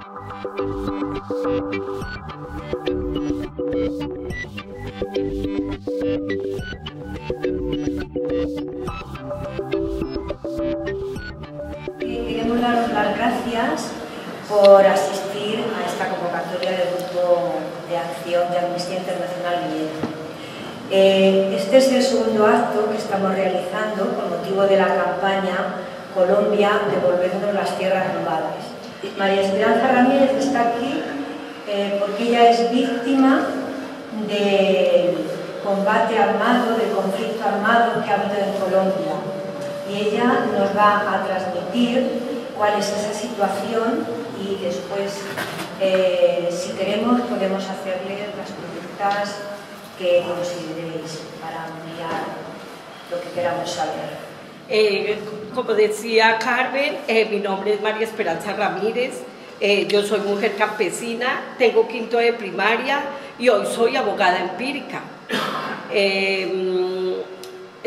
Queremos daros las gracias por asistir a esta convocatoria del Grupo de Acción de Amnistía Internacional Vivienda. Este es el segundo acto que estamos realizando con motivo de la campaña Colombia, devolvernos las tierras robadas. María Esperanza Ramírez está aquí porque ella es víctima del combate armado, del conflicto armado que ha habido en Colombia. Y ella nos va a transmitir cuál es esa situación y después, si queremos, podemos hacerle las preguntas que consideréis para ampliar lo que queramos saber. Como decía Carmen, mi nombre es María Esperanza Ramírez, yo soy mujer campesina, tengo quinto de primaria y hoy soy abogada empírica.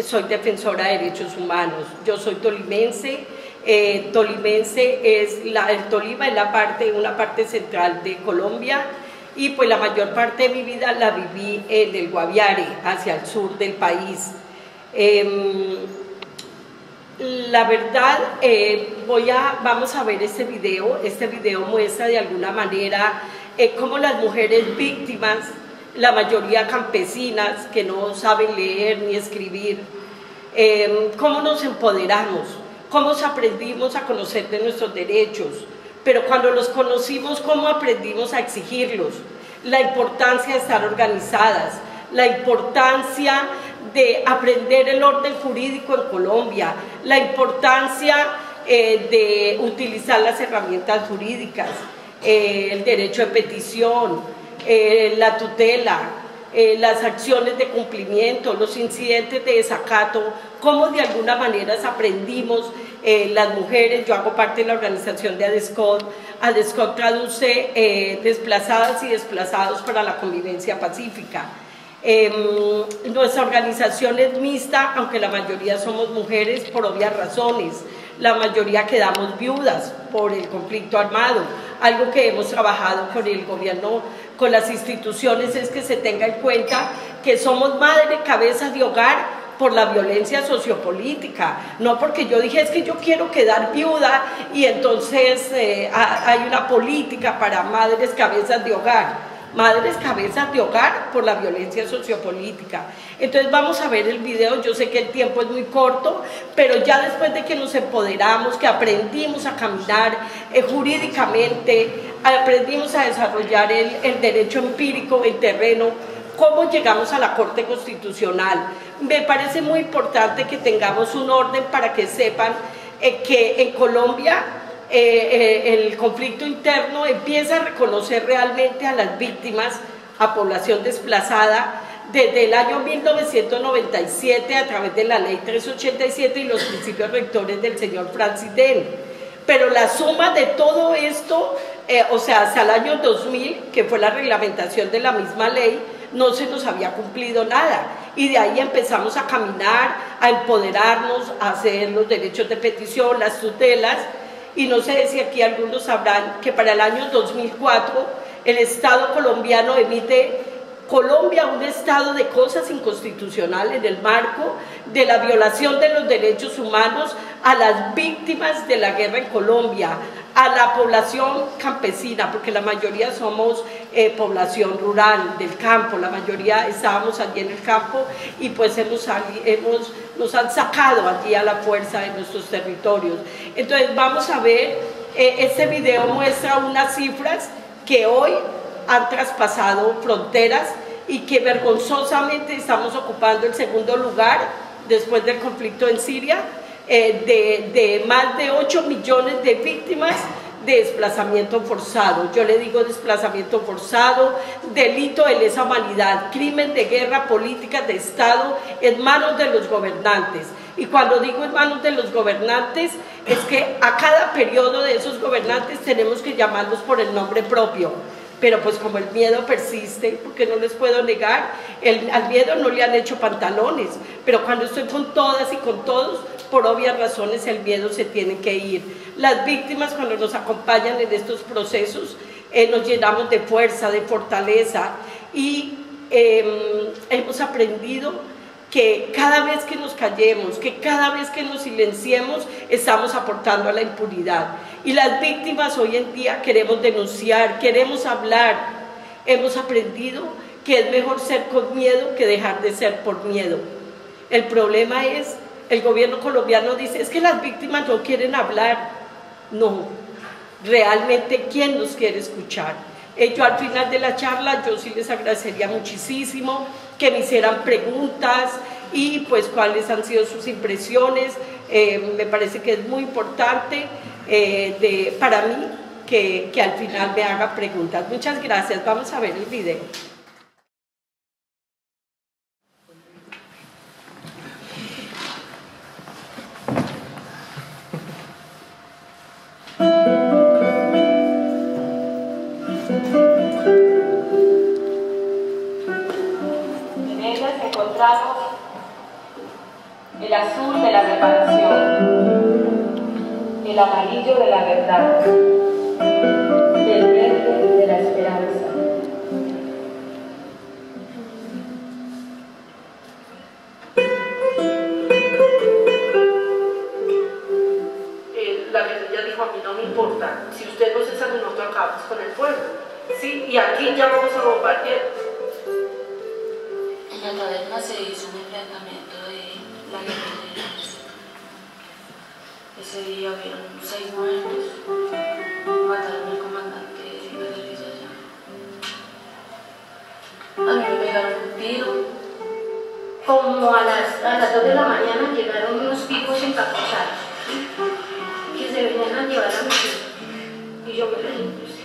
Soy defensora de derechos humanos, yo soy tolimense. Tolimense es el Tolima es una parte central de Colombia y pues la mayor parte de mi vida la viví en el Guaviare, hacia el sur del país. La verdad, vamos a ver este video muestra de alguna manera cómo las mujeres víctimas, la mayoría campesinas que no saben leer ni escribir, cómo nos empoderamos, cómo aprendimos a conocer de nuestros derechos, pero cuando los conocimos, cómo aprendimos a exigirlos, la importancia de estar organizadas, la importancia de aprender el orden jurídico en Colombia, la importancia de utilizar las herramientas jurídicas, el derecho de petición, la tutela, las acciones de cumplimiento, los incidentes de desacato, cómo de alguna manera aprendimos las mujeres. Yo hago parte de la organización de ADESCOD. ADESCOD traduce desplazadas y desplazados para la convivencia pacífica. Nuestra organización es mixta, aunque la mayoría somos mujeres por obvias razones. La mayoría quedamos viudas por el conflicto armado. Algo que hemos trabajado con el gobierno, con las instituciones, es que se tenga en cuenta que somos madres, cabezas de hogar por la violencia sociopolítica, no porque yo dije es que yo quiero quedar viuda y entonces hay una política para madres, cabezas de hogar. Madres, cabezas de hogar por la violencia sociopolítica. Entonces vamos a ver el video. Yo sé que el tiempo es muy corto, pero ya después de que nos empoderamos, que aprendimos a caminar jurídicamente, aprendimos a desarrollar el derecho empírico en terreno, ¿cómo llegamos a la Corte Constitucional? Me parece muy importante que tengamos un orden para que sepan que en Colombia el conflicto interno empieza a reconocer realmente a las víctimas, a población desplazada, desde el año 1997 a través de la ley 387 y los principios rectores del señor Francis Dehn. Pero la suma de todo esto, o sea, hasta el año 2000, que fue la reglamentación de la misma ley, no se nos había cumplido nada. Y de ahí empezamos a caminar, a empoderarnos, a hacer los derechos de petición, las tutelas. Y no sé si aquí algunos sabrán que para el año 2004 el Estado colombiano emite Colombia un estado de cosas inconstitucionales en el marco de la violación de los derechos humanos a las víctimas de la guerra en Colombia, a la población campesina, porque la mayoría somos población rural, del campo, la mayoría estábamos allí en el campo y pues nos han sacado allí a la fuerza de nuestros territorios. Entonces vamos a ver, este video muestra unas cifras que hoy han traspasado fronteras y que vergonzosamente estamos ocupando el segundo lugar después del conflicto en Siria, de más de 8 millones de víctimas de desplazamiento forzado. Yo le digo desplazamiento forzado, delito de lesa humanidad, crimen de guerra, políticas de Estado en manos de los gobernantes. Y cuando digo en manos de los gobernantes, es que a cada periodo de esos gobernantes tenemos que llamarlos por el nombre propio. Pero pues como el miedo persiste, porque no les puedo negar, al miedo no le han hecho pantalones, pero cuando estoy con todas y con todos, por obvias razones el miedo se tiene que ir. Las víctimas, cuando nos acompañan en estos procesos, nos llenamos de fuerza, de fortaleza, y hemos aprendido que cada vez que nos callemos, que cada vez que nos silenciemos, estamos aportando a la impunidad. Y las víctimas hoy en día queremos denunciar, queremos hablar. Hemos aprendido que es mejor ser con miedo que dejar de ser por miedo. El problema es, el gobierno colombiano dice, es que las víctimas no quieren hablar. No, realmente, ¿quién nos quiere escuchar? Yo al final de la charla, yo sí les agradecería muchísimo que me hicieran preguntas y pues cuáles han sido sus impresiones. Me parece que es muy importante para mí que al final me haga preguntas. Muchas gracias, vamos a ver el video. Encontramos el azul de la reparación, el amarillo de la verdad, el verde de la esperanza. La guerrilla dijo, a mí no me importa, si usted no cesa, nosotros acabamos con el pueblo, ¿sí? Y aquí ya vamos a bombardear. En la taberna se hizo un enfrentamiento de la guerrilla. Ese día hubieron 6 muertos, mataron al comandante de la guerrilla allá. A mí me pegaron un tiro. Como a las 2 de la mañana llegaron unos tipos encapuchados que se venían a llevar a mi tío. Y yo me les impuse.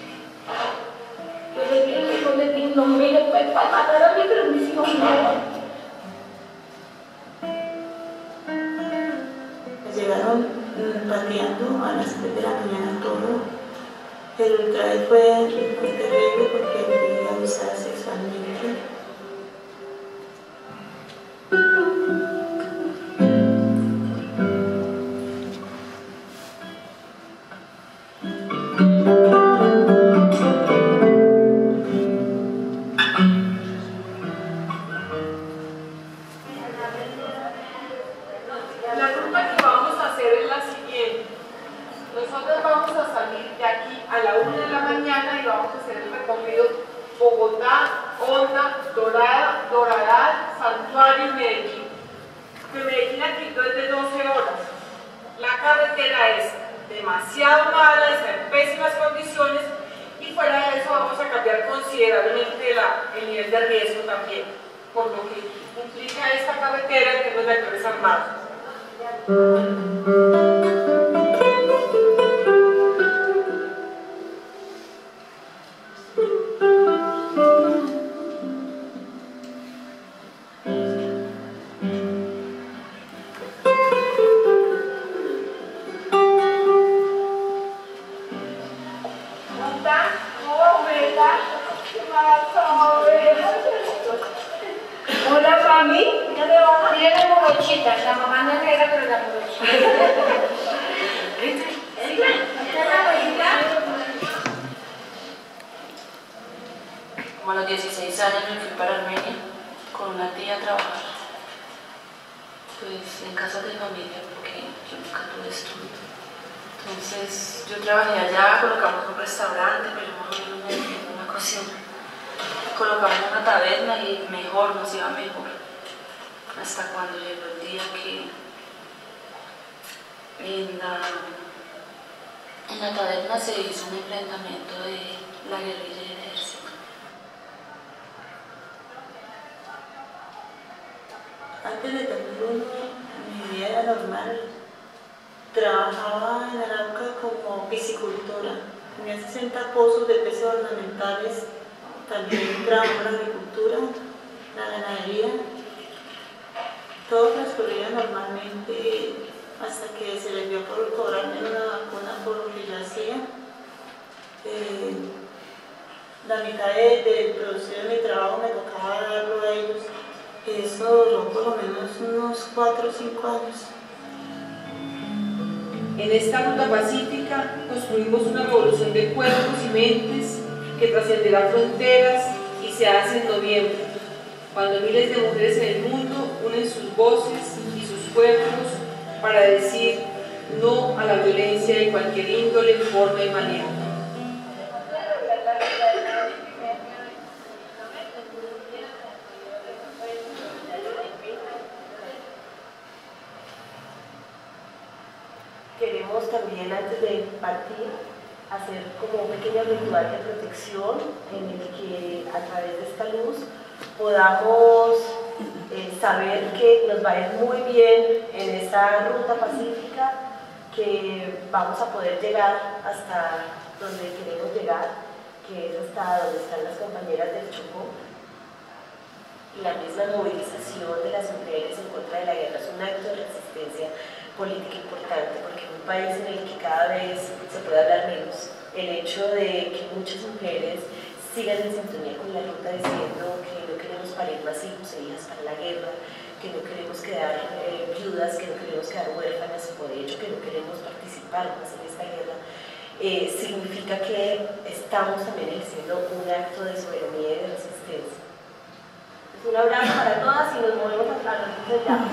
Yo les dije, no mire, pues para matar a mí, pero mis hijos no. Llegaron pateando a las 3 de la mañana todo. El ultraje fue muy terrible porque fui abusada sexualmente. Hola, mami. Mira la morochita, la mamá no es negra, pero la morochita. ¿Esta es la abuelita? Como a los 16 años me fui para Armenia con una tía a trabajar. Pues en casa de familia, porque yo nunca tuve estudio. Entonces yo trabajé allá, colocamos un restaurante, pero más o menos me metí en una cocina. Colocamos una taberna y mejor, nos iba mejor. Hasta cuando llegó el día que en la taberna se hizo un enfrentamiento de la guerrilla y el ejército. Antes de 2001 mi vida era normal. Trabajaba en Arauca como piscicultora. Tenía 60 pozos de peces ornamentales. También trabajo en la agricultura, la ganadería. Todo transcurría normalmente hasta que se les dio por cobrarme una vacuna por lo que yo hacía. La mitad de producción de mi trabajo me tocaba darlo a ellos. Eso duró por lo menos unos 4 o 5 años. En esta ruta pacífica Pacífica construimos una revolución de cuerpos y mentes que trascenderá fronteras y se hace en noviembre, cuando miles de mujeres en el mundo unen sus voces y sus cuerpos para decir no a la violencia de cualquier índole, forma y manera. Queremos también, antes de partir, hacer como un pequeño ritual de protección en el que a través de esta luz podamos saber que nos va a ir muy bien en esa ruta pacífica, que vamos a poder llegar hasta donde queremos llegar, que es hasta donde están las compañeras del Chocó. La misma movilización de las mujeres en contra de la guerra es un acto de resistencia política importante, porque en un país en el que cada vez se puede hablar menos, el hecho de que muchas mujeres sigan en sintonía con la ruta diciendo que no queremos parir más hijos e hijas para la guerra, que no queremos quedar viudas, que no queremos quedar huérfanas, o de hecho que no queremos participar más en esta guerra, significa que estamos también ejerciendo un acto de soberanía y de resistencia. Un abrazo para todas y nos movemos a la ruta ya.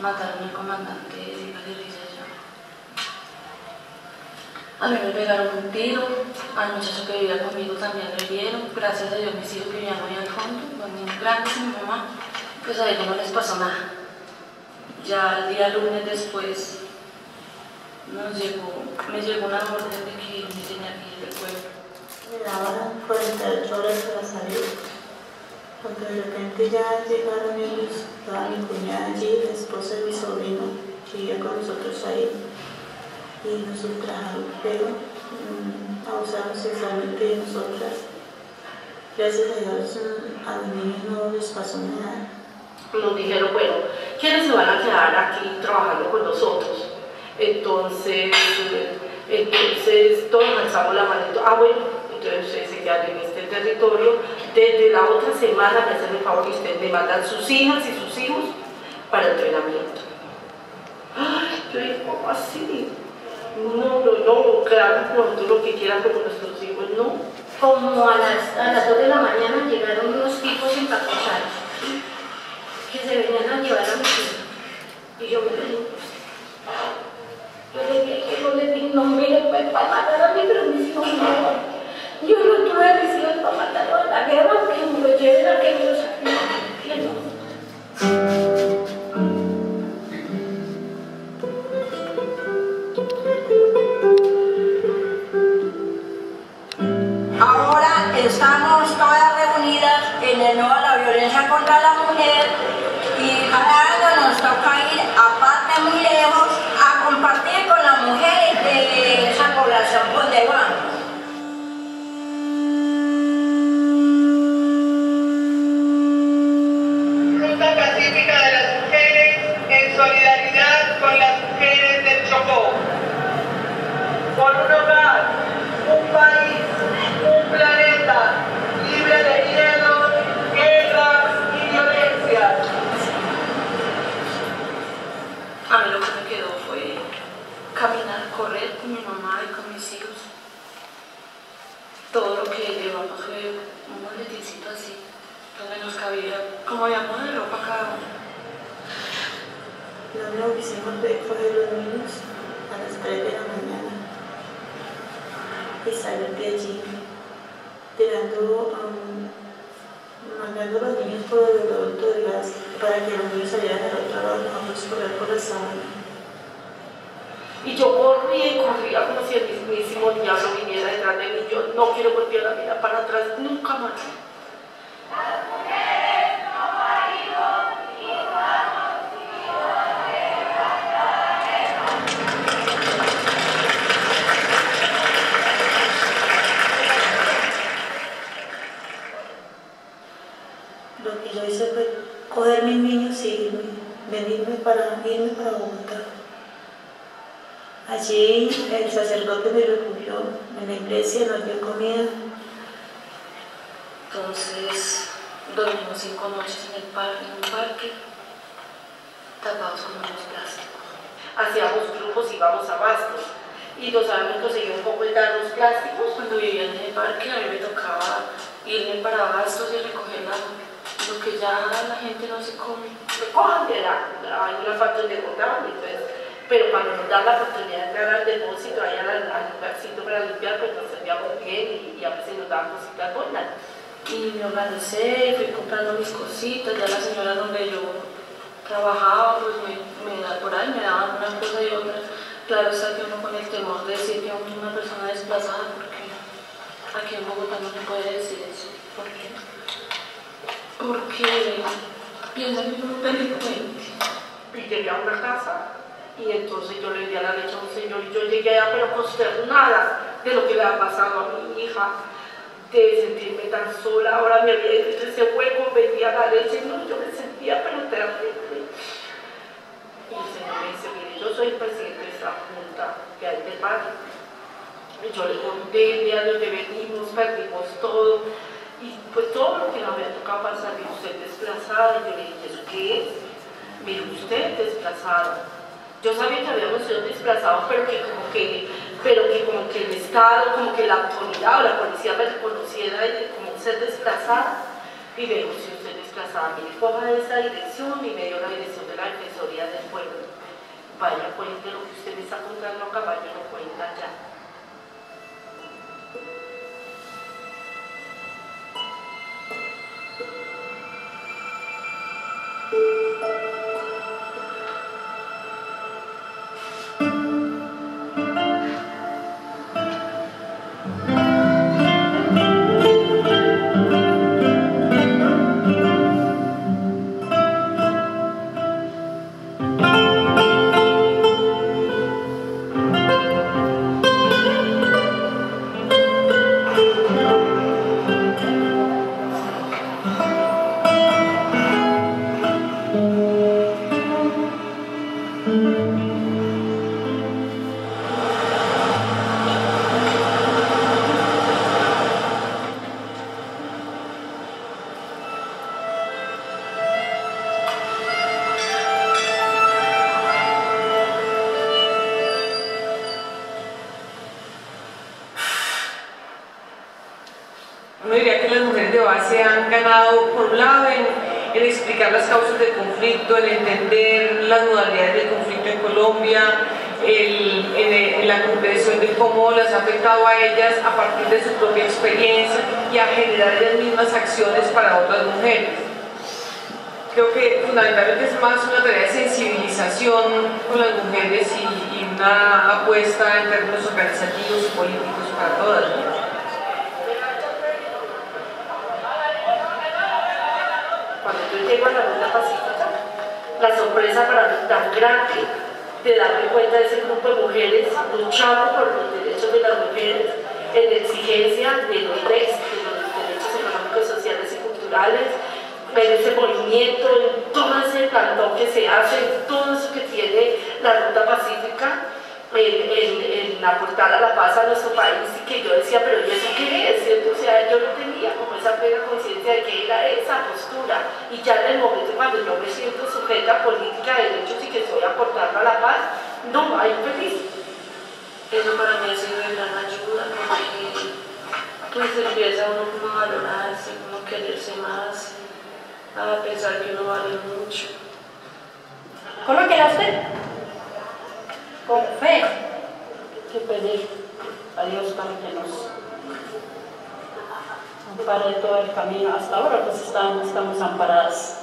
Mataron al comandante de la guerrilla allá. A mí me pegaron un tiro, al muchacho que vivía conmigo también lo hirieron. Gracias a Dios mis hijos vivían ahí al fondo, los niños grandes y mi mamá, pues a ellos no les pasó nada. Ya el día lunes después me llegó una orden de que me tenía que ir del pueblo. Me daban 48 horas para salir. Cuando de repente ya llegaron ellos, estaba mi cuñada allí, la esposa de mi sobrino, que vivía con nosotros ahí, y nos ultrajaron, pero abusaron sexualmente de nosotras. Gracias a Dios a los niños no les pasó nada. Nos dijeron, bueno, ¿quiénes se van a quedar aquí trabajando con nosotros? Entonces todos alzamos la mano, bueno. Entonces ustedes se quedan en este territorio. Desde la otra semana me hacen el favor que ustedes me mandan sus hijas y sus hijos para entrenamiento. Ay, yo digo, ¿cómo así? No, claro, nosotros lo que quieran como nuestros hijos, no. Como a las 2 de la mañana llegaron unos tipos encapuchados que se venían a llevar a mi hija. Y yo me dije, yo les dije, no, mire, pues para matar a mí, pero mis hijos no. Yo no tuve mis hijos para matarlo a la guerra, que me lo lleven a que ellos no. Ahora estamos todas reunidas en el no a la violencia contra la mujer y cada año nos toca ir aparte muy lejos a compartir con las mujeres de esa población donde vamos. Ruta pacífica de las mujeres en solidaridad con las mujeres del Chocó. Por un hogar, un país, un planeta libre de miedos, guerras y violencia. A mí lo que me quedó fue caminar, correr con mi mamá y con mis hijos. Todo lo que llevamos fue un boletincito así, donde nos cabía como habíamos de ropa cada uno. Lo único que hicimos fue coger los niños a las 3 de la mañana y salir de allí, mandando a los niños por el adulto de gas para que los niños salieran al otro lado, vamos a correr por la sabana. Y yo corría como si el mismísimo diablo viniera detrás de mí. Yo no quiero volver a mirar para atrás nunca más. Lo que yo hice fue coger mis niños y irme para Bogotá. Allí el sacerdote me refugió en la iglesia, nos dio comida. Entonces dormimos 5 noches en un parque, tapados con unos plásticos. Hacíamos grupos, íbamos a Bastos y nos habíamos conseguido un poco de dar los plásticos. Cuando vivía en el parque a mí me tocaba irme para Bastos y recoger lo que ya la gente no se come. Recojan de hay una parte donde cortaban, pero cuando nos dan la oportunidad de entrar al depósito, ahí al lugarcito para limpiar, pues nos sentíamos bien y a veces nos daban cositas buenas. Y me organicé, fui comprando mis cositas, ya la señora donde yo trabajaba, pues por ahí me daban una cosa y otra. Claro está que uno con el temor de decir que uno es una persona desplazada, porque aquí en Bogotá no se puede decir eso. ¿Por qué? Porque piensa que uno es un delincuente. Y llegué a una casa y entonces yo le di a la leche a un señor y yo llegué allá pero consternada de lo que le ha pasado a mi hija, de sentirme tan sola. Ahora me había hecho ese hueco, vendía la leche y no, yo me sentía pero terrible. Y el señor me dice, mire, yo soy el presidente de esta junta que hay del barrio. Y yo le conté el día de donde venimos, perdimos todo. Y pues todo lo que nos había tocado pasar, y usted desplazada, y yo le dije, ¿eso qué es? Mire, usted desplazada. Yo sabía que habíamos sido desplazados, pero que como que el Estado, como que la autoridad o la policía me reconociera como ser desplazada. Y le digo, si usted es desplazada, mire, coja esa dirección, y me dio la dirección de la Defensoría del Pueblo. Vaya, cuente lo que usted me está contando acá, vaya, lo cuenta ya. Uno diría que las mujeres de base han ganado, por un lado, en explicar las causas del conflicto, en entender las modalidades del conflicto en Colombia, en la comprensión de cómo las ha afectado a ellas a partir de su propia experiencia y a generar ellas mismas acciones para otras mujeres. Creo que fundamentalmente es más una tarea de sensibilización con las mujeres y una apuesta en términos organizativos y políticos para todas. Cuando yo llego a la Ruta Pacífica, la sorpresa para mí tan grande de darme cuenta de ese grupo de mujeres luchando por los derechos de las mujeres, en la exigencia de los derechos económicos, sociales y culturales, ver ese movimiento, en todo ese plantón que se hace, en todo eso que tiene la Ruta Pacífica, en aportar a la paz a nuestro país, y que yo decía, pero ¿y eso qué es? ¿Cierto? O sea, yo no tenía como esa plena conciencia de que era esa postura, y ya en el momento cuando yo me siento sujeta a política de derechos y que estoy aportando a la paz, no, hay feliz. Eso para mí ha sido de gran ayuda, porque pues empieza uno como a valorarse, como a quererse más, a pensar que uno vale mucho. Colóquela usted. Con fe. Que pedir a Dios para que nos ampare todo el camino. Hasta ahora pues estamos amparadas.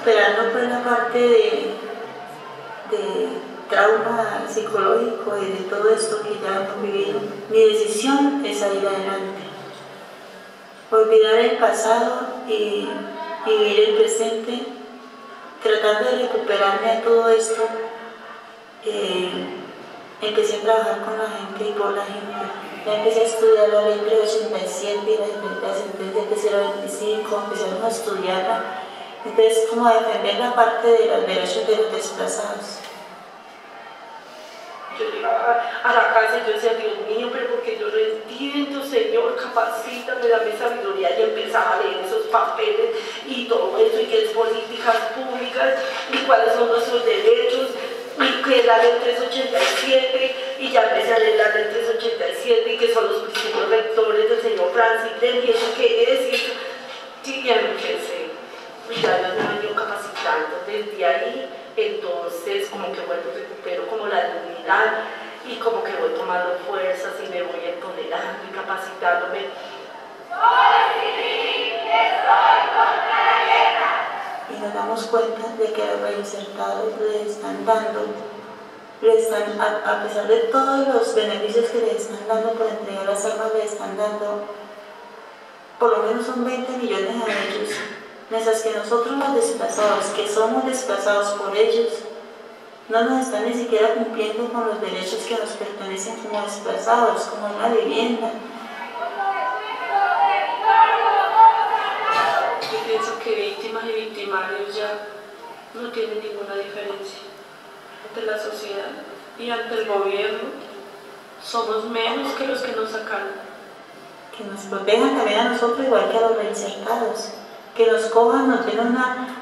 superando pues la parte de trauma psicológico y de todo esto que ya hemos vivido. Mi decisión es salir adelante, olvidar el pasado y vivir el presente, tratando de recuperarme a todo esto. Empecé a trabajar con la gente y por la gente. Ya empecé a estudiar la ley 387 y la sentencia 025, empezamos a estudiarla. Entonces, como a defender la parte de los derechos de los desplazados. Yo llegaba a la casa y yo decía, Dios mío, pero porque yo no entiendo, Señor, capacítame, dame sabiduría. Y empezaba a leer esos papeles y todo eso, y qué es políticas públicas, y cuáles son nuestros derechos, y qué es la ley 387, y ya empecé a leer la ley 387, y qué son los principios rectores del señor Francis, y eso qué es, y ya empecé. Y ya Dios me venido capacitando desde ahí. Entonces como que vuelvo, recupero como la dignidad y como que voy tomando fuerzas y me voy empoderando y capacitándome. Y nos damos cuenta de que a los reinsertados les están dando, a pesar de todos los beneficios que les están dando por entregar las armas, les están dando, por lo menos son 20 millones a ellos. Mientras que nosotros los desplazados, que somos desplazados por ellos, no nos están ni siquiera cumpliendo con los derechos que nos pertenecen como desplazados, como una vivienda. Yo pienso que víctimas y victimarios ya no tienen ninguna diferencia ante la sociedad y ante el gobierno. Somos menos que los que nos sacaron. Que nos protejan también a nosotros igual que a los reinsertados. Que nos cojan, nos den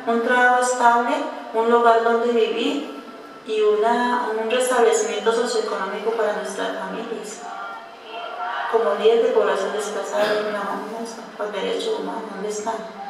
un trabajo estable, un lugar donde vivir y un restablecimiento socioeconómico para nuestras familias. Como líderes de población desplazada, los derechos humanos, ¿dónde están?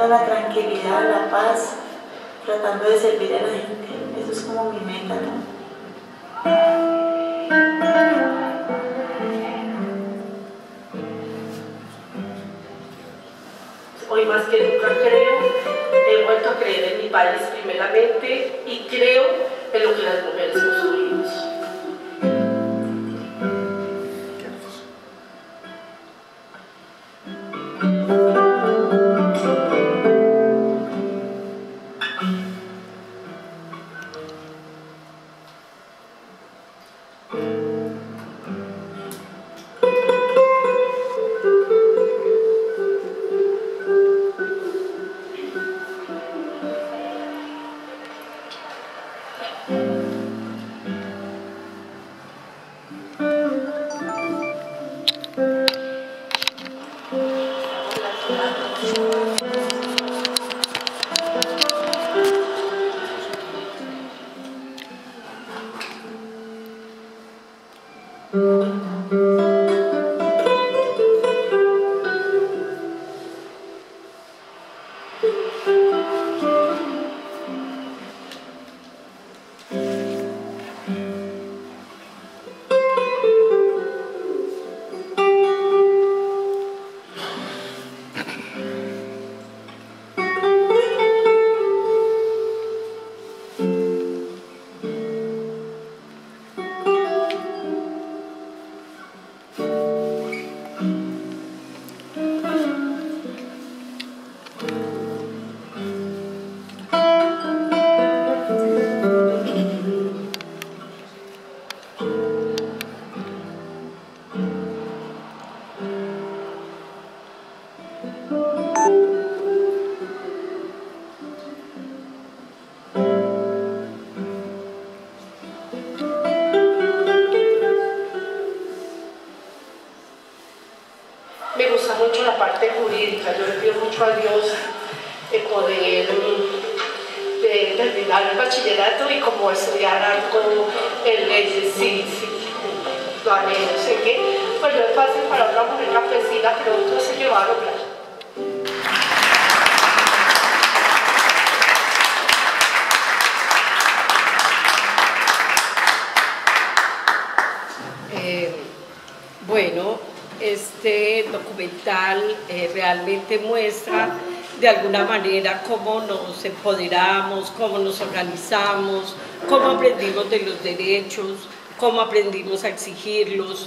La tranquilidad, la paz, tratando de servir a la gente. Eso es como mi meta, ¿no? Hoy más que nunca he vuelto a creer en mi país primeramente y creo en lo que las mujeres construimos. Me gusta mucho la parte jurídica, yo le pido mucho a Dios de poder terminar el bachillerato y como estudiar algo en leyes, sí, lo haré, no sé qué, pues no es fácil para una mujer campesina, pero otros se lleva a lograr. Bueno, este documental realmente muestra de alguna manera cómo nos empoderamos, cómo nos organizamos, cómo aprendimos de los derechos, cómo aprendimos a exigirlos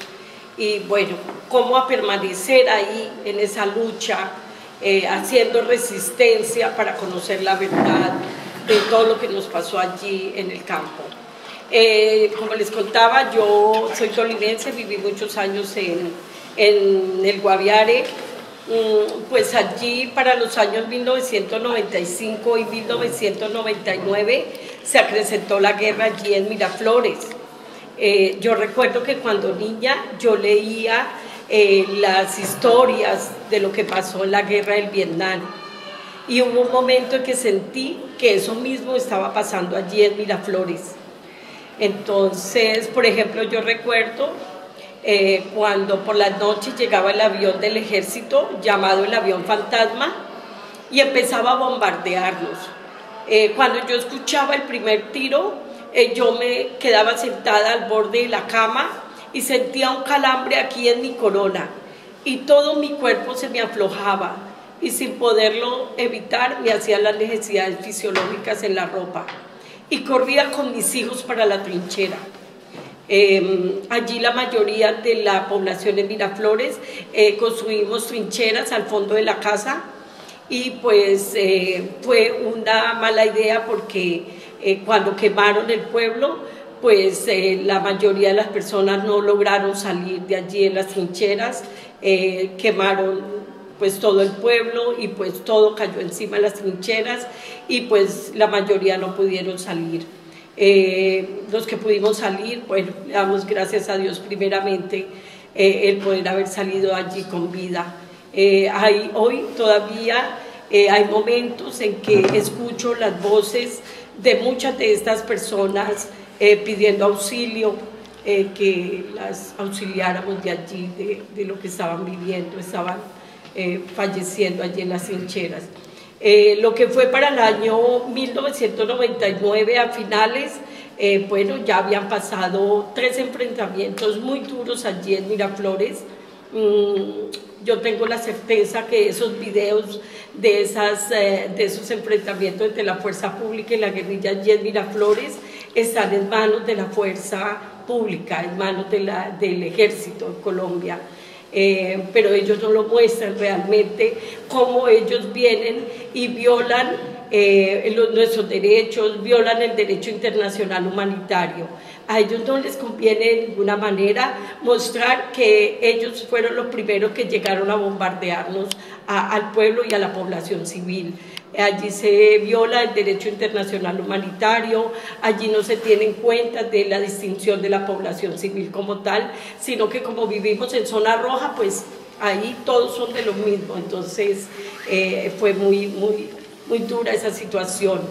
y bueno, cómo a permanecer ahí en esa lucha, haciendo resistencia para conocer la verdad de todo lo que nos pasó allí en el campo. Como les contaba, yo soy tolimense, viví muchos años en el Guaviare, pues allí para los años 1995 y 1999 se acrecentó la guerra allí en Miraflores. Yo recuerdo que cuando niña yo leía las historias de lo que pasó en la guerra del Vietnam y hubo un momento en que sentí que eso mismo estaba pasando allí en Miraflores. Entonces, por ejemplo, yo recuerdo cuando por las noches llegaba el avión del ejército, llamado el avión fantasma, y empezaba a bombardearnos. Cuando yo escuchaba el primer tiro, yo me quedaba sentada al borde de la cama y sentía un calambre aquí en mi corona, y todo mi cuerpo se me aflojaba, y sin poderlo evitar me hacía las necesidades fisiológicas en la ropa. Y corría con mis hijos para la trinchera. Allí la mayoría de la población en Miraflores construimos trincheras al fondo de la casa y pues fue una mala idea porque cuando quemaron el pueblo pues la mayoría de las personas no lograron salir de allí en las trincheras, quemaron pues todo el pueblo y pues todo cayó encima de las trincheras y pues la mayoría no pudieron salir. Los que pudimos salir, bueno, le damos gracias a Dios primeramente el poder haber salido allí con vida. Hoy todavía hay momentos en que escucho las voces de muchas de estas personas pidiendo auxilio, que las auxiliáramos de allí, de lo que estaban viviendo, estaban falleciendo allí en las trincheras. Lo que fue para el año 1999 a finales, bueno, ya habían pasado 3 enfrentamientos muy duros allí en Miraflores. Yo tengo la certeza que esos videos de esos enfrentamientos entre la fuerza pública y la guerrilla allí en Miraflores están en manos de la fuerza pública, en manos del ejército de Colombia. Pero ellos no lo muestran realmente, cómo ellos vienen y violan nuestros derechos, violan el derecho internacional humanitario. A ellos no les conviene de ninguna manera mostrar que ellos fueron los primeros que llegaron a bombardearnos al pueblo y a la población civil. Allí se viola el derecho internacional humanitario, allí no se tiene en cuenta de la distinción de la población civil como tal, sino que como vivimos en zona roja, pues ahí todos son de lo mismo. Entonces fue muy dura esa situación.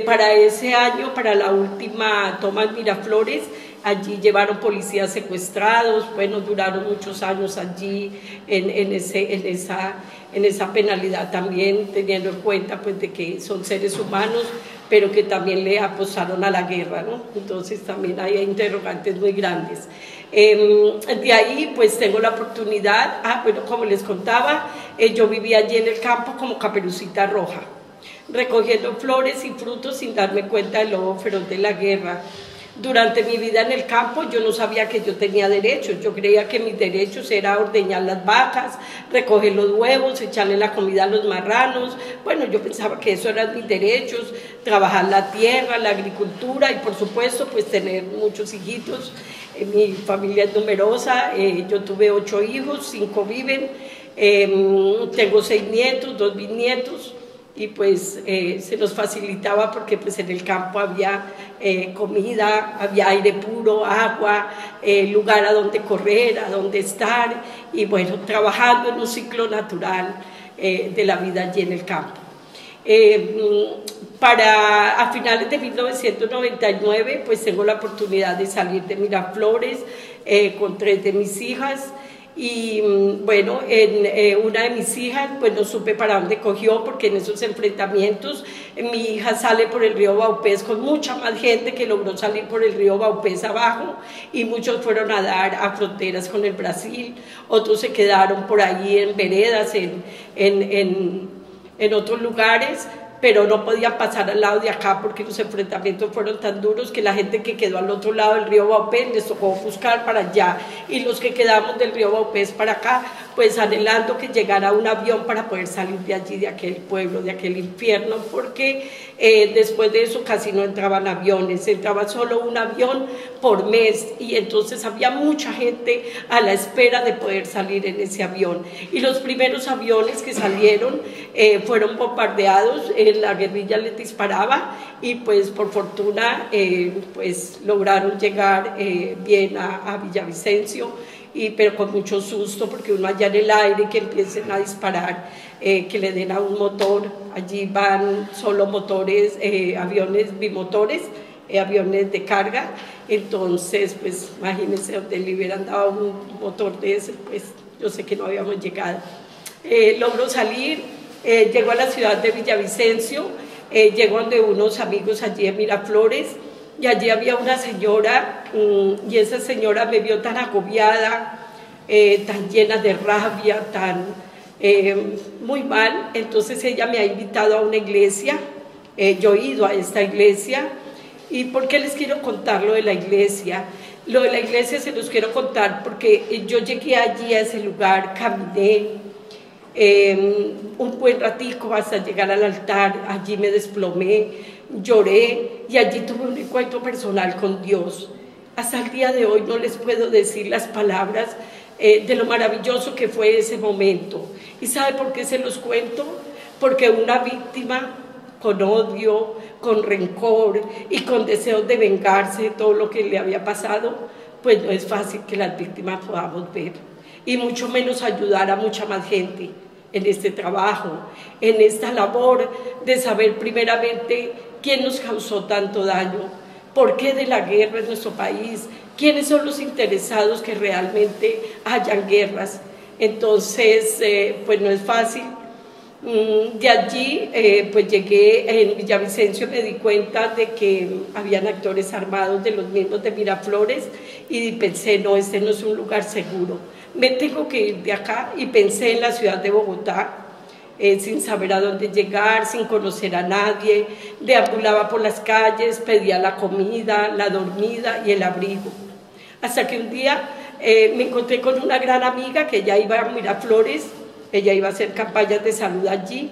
Para ese año, para la última toma en Miraflores, allí llevaron policías secuestrados, bueno, duraron muchos años allí en esa penalidad también, teniendo en cuenta pues de que son seres humanos, pero que también le apostaron a la guerra, ¿no? Entonces también hay interrogantes muy grandes. De ahí pues tengo la oportunidad, bueno, como les contaba, yo vivía allí en el campo como Caperucita Roja, recogiendo flores y frutos sin darme cuenta del lobo feroz de la guerra. Durante mi vida en el campo yo no sabía que yo tenía derechos, yo creía que mis derechos era ordeñar las vacas, recoger los huevos, echarle la comida a los marranos. Bueno, yo pensaba que eso eran mis derechos, trabajar la tierra, la agricultura y por supuesto pues tener muchos hijitos. Mi familia es numerosa, yo tuve 8 hijos, 5 viven, tengo 6 nietos, 2 bisnietos y pues se nos facilitaba porque pues en el campo había comida, había aire puro, agua, lugar a donde correr, a donde estar y bueno, trabajando en un ciclo natural de la vida allí en el campo. A finales de 1999 pues tengo la oportunidad de salir de Miraflores con 3 de mis hijas y bueno, una de mis hijas pues no supe para dónde cogió porque en esos enfrentamientos mi hija sale por el río Baupés con mucha más gente que logró salir por el río Baupés abajo y muchos fueron a dar a fronteras con el Brasil, otros se quedaron por ahí en veredas, en otros lugares, pero no podían pasar al lado de acá porque los enfrentamientos fueron tan duros que la gente que quedó al otro lado del río Baupés les tocó buscar para allá y los que quedamos del río Baupés para acá pues anhelando que llegara un avión para poder salir de allí, de aquel pueblo, de aquel infierno, porque después de eso casi no entraban aviones, entraba solo un avión por mes y entonces había mucha gente a la espera de poder salir en ese avión y los primeros aviones que salieron fueron bombardeados, la guerrilla les disparaba y pues por fortuna pues lograron llegar bien a Villavicencio, pero con mucho susto porque uno allá en el aire que empiecen a disparar, que le den a un motor, allí van solo motores, aviones bimotores, aviones de carga, entonces pues imagínense donde le hubieran dado un motor de ese, pues yo sé que no habíamos llegado. Logró salir, llegó a la ciudad de Villavicencio, llegó donde unos amigos allí en Miraflores, y allí había una señora, y esa señora me vio tan agobiada, tan llena de rabia, muy mal, entonces ella me ha invitado a una iglesia, yo he ido a esta iglesia, ¿y por qué les quiero contar lo de la iglesia? Lo de la iglesia se los quiero contar porque yo llegué allí a ese lugar, caminé, un buen ratico hasta llegar al altar, allí me desplomé, lloré y allí tuve un encuentro personal con Dios. Hasta el día de hoy no les puedo decir las palabras de lo maravilloso que fue ese momento. ¿Y sabe por qué se los cuento? Porque una víctima con odio, con rencor y con deseos de vengarse de todo lo que le había pasado, pues no es fácil que las víctimas podamos ver y mucho menos ayudar a mucha más gente en este trabajo, en esta labor de saber primeramente quién nos causó tanto daño, por qué de la guerra en nuestro país, quiénes son los interesados que realmente hayan guerras. Entonces, pues no es fácil. De allí, pues llegué en Villavicencio, me di cuenta de que habían actores armados de los mismos de Miraflores y pensé, no, este no es un lugar seguro, me tengo que ir de acá y pensé en la ciudad de Bogotá, sin saber a dónde llegar, sin conocer a nadie, deambulaba por las calles, pedía la comida, la dormida y el abrigo. Hasta que un día me encontré con una gran amiga que ya iba a Miraflores, ella iba a hacer campañas de salud allí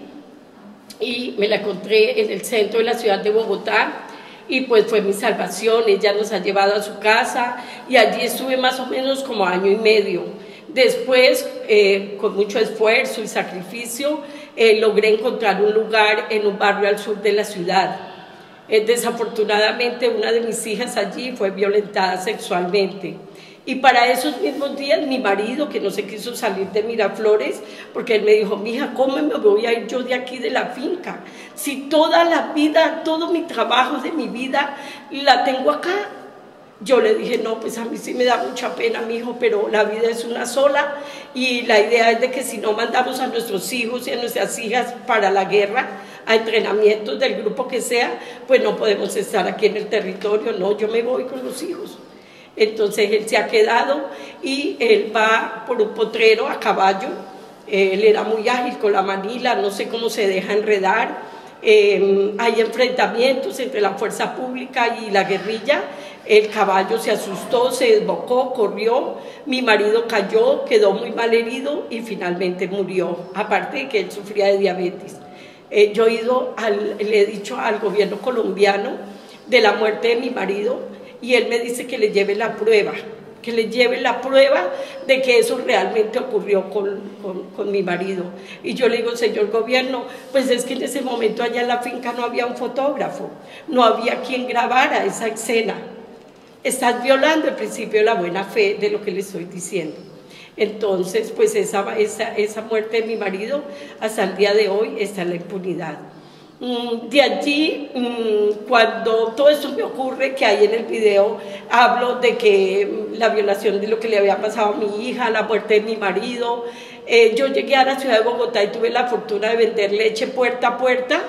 y me la encontré en el centro de la ciudad de Bogotá y pues fue mi salvación. Ella nos ha llevado a su casa y allí estuve más o menos como año y medio. Después, con mucho esfuerzo y sacrificio, logré encontrar un lugar en un barrio al sur de la ciudad. Desafortunadamente, una de mis hijas allí fue violentada sexualmente. Y para esos mismos días, mi marido, que no se quiso salir de Miraflores, porque él me dijo, mija, ¿cómo me voy a ir yo de aquí de la finca? Si toda la vida, todo mi trabajo de mi vida, la tengo acá. Yo le dije, no, pues a mí sí me da mucha pena, mijo, pero la vida es una sola y la idea es de que si no mandamos a nuestros hijos y a nuestras hijas para la guerra, a entrenamientos del grupo que sea, pues no podemos estar aquí en el territorio, no, yo me voy con los hijos. Entonces él se ha quedado y él va por un potrero a caballo, él era muy ágil con la manila, no sé cómo se deja enredar, hay enfrentamientos entre la fuerza pública y la guerrilla, El caballo se asustó, se desbocó, corrió, mi marido cayó, quedó muy mal herido y finalmente murió, aparte de que él sufría de diabetes. Yo le he dicho al gobierno colombiano de la muerte de mi marido y él me dice que le lleve la prueba, de que eso realmente ocurrió con mi marido. Y yo le digo, señor gobierno, pues es que en ese momento allá en la finca no había un fotógrafo, no había quien grabara esa escena. Estás violando el principio de la buena fe de lo que le estoy diciendo. Entonces, pues esa muerte de mi marido hasta el día de hoy está en la impunidad. De allí, cuando todo esto me ocurre, que ahí en el video hablo de que la violación de lo que le había pasado a mi hija, la muerte de mi marido, yo llegué a la ciudad de Bogotá y tuve la fortuna de vender leche puerta a puerta.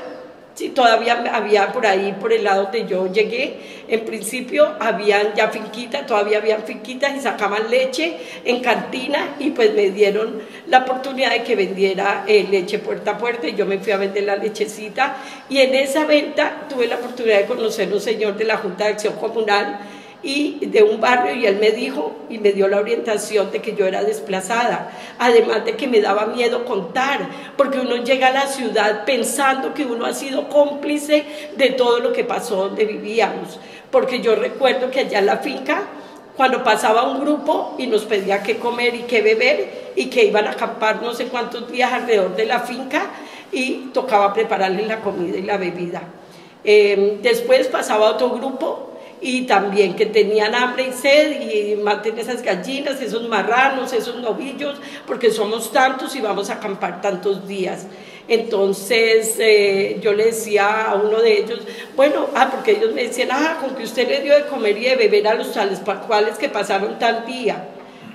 Sí, todavía había por ahí, por el lado donde yo llegué, en principio habían ya finquitas, todavía habían finquitas y sacaban leche en cantina y pues me dieron la oportunidad de que vendiera leche puerta a puerta y yo me fui a vender la lechecita y en esa venta tuve la oportunidad de conocer a un señor de la Junta de Acción Comunal y de un barrio y él me dijo y me dio la orientación de que yo era desplazada, además de que me daba miedo contar, porque uno llega a la ciudad pensando que uno ha sido cómplice de todo lo que pasó donde vivíamos, porque yo recuerdo que allá en la finca, cuando pasaba un grupo y nos pedía qué comer y qué beber y que iban a acampar no sé cuántos días alrededor de la finca y tocaba prepararles la comida y la bebida. Después pasaba otro grupo y también que tenían hambre y sed y maten esas gallinas, esos marranos, esos novillos, porque somos tantos y vamos a acampar tantos días. Entonces yo le decía a uno de ellos, bueno, porque ellos me decían, con que usted le dio de comer y de beber a los tales cuales que pasaron tal día.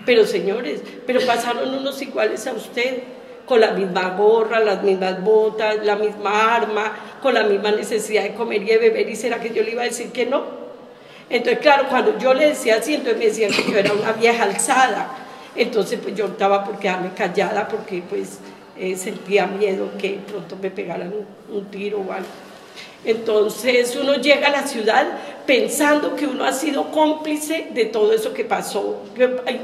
Pero señores, pero pasaron unos iguales a usted, con la misma gorra, las mismas botas, la misma arma, con la misma necesidad de comer y de beber, ¿y será que yo le iba a decir que no? Entonces, claro, cuando yo le decía así, entonces me decían que yo era una vieja alzada. Entonces, pues yo optaba por quedarme callada porque, pues, sentía miedo que pronto me pegaran un tiro o algo. Entonces, uno llega a la ciudad pensando que uno ha sido cómplice de todo eso que pasó.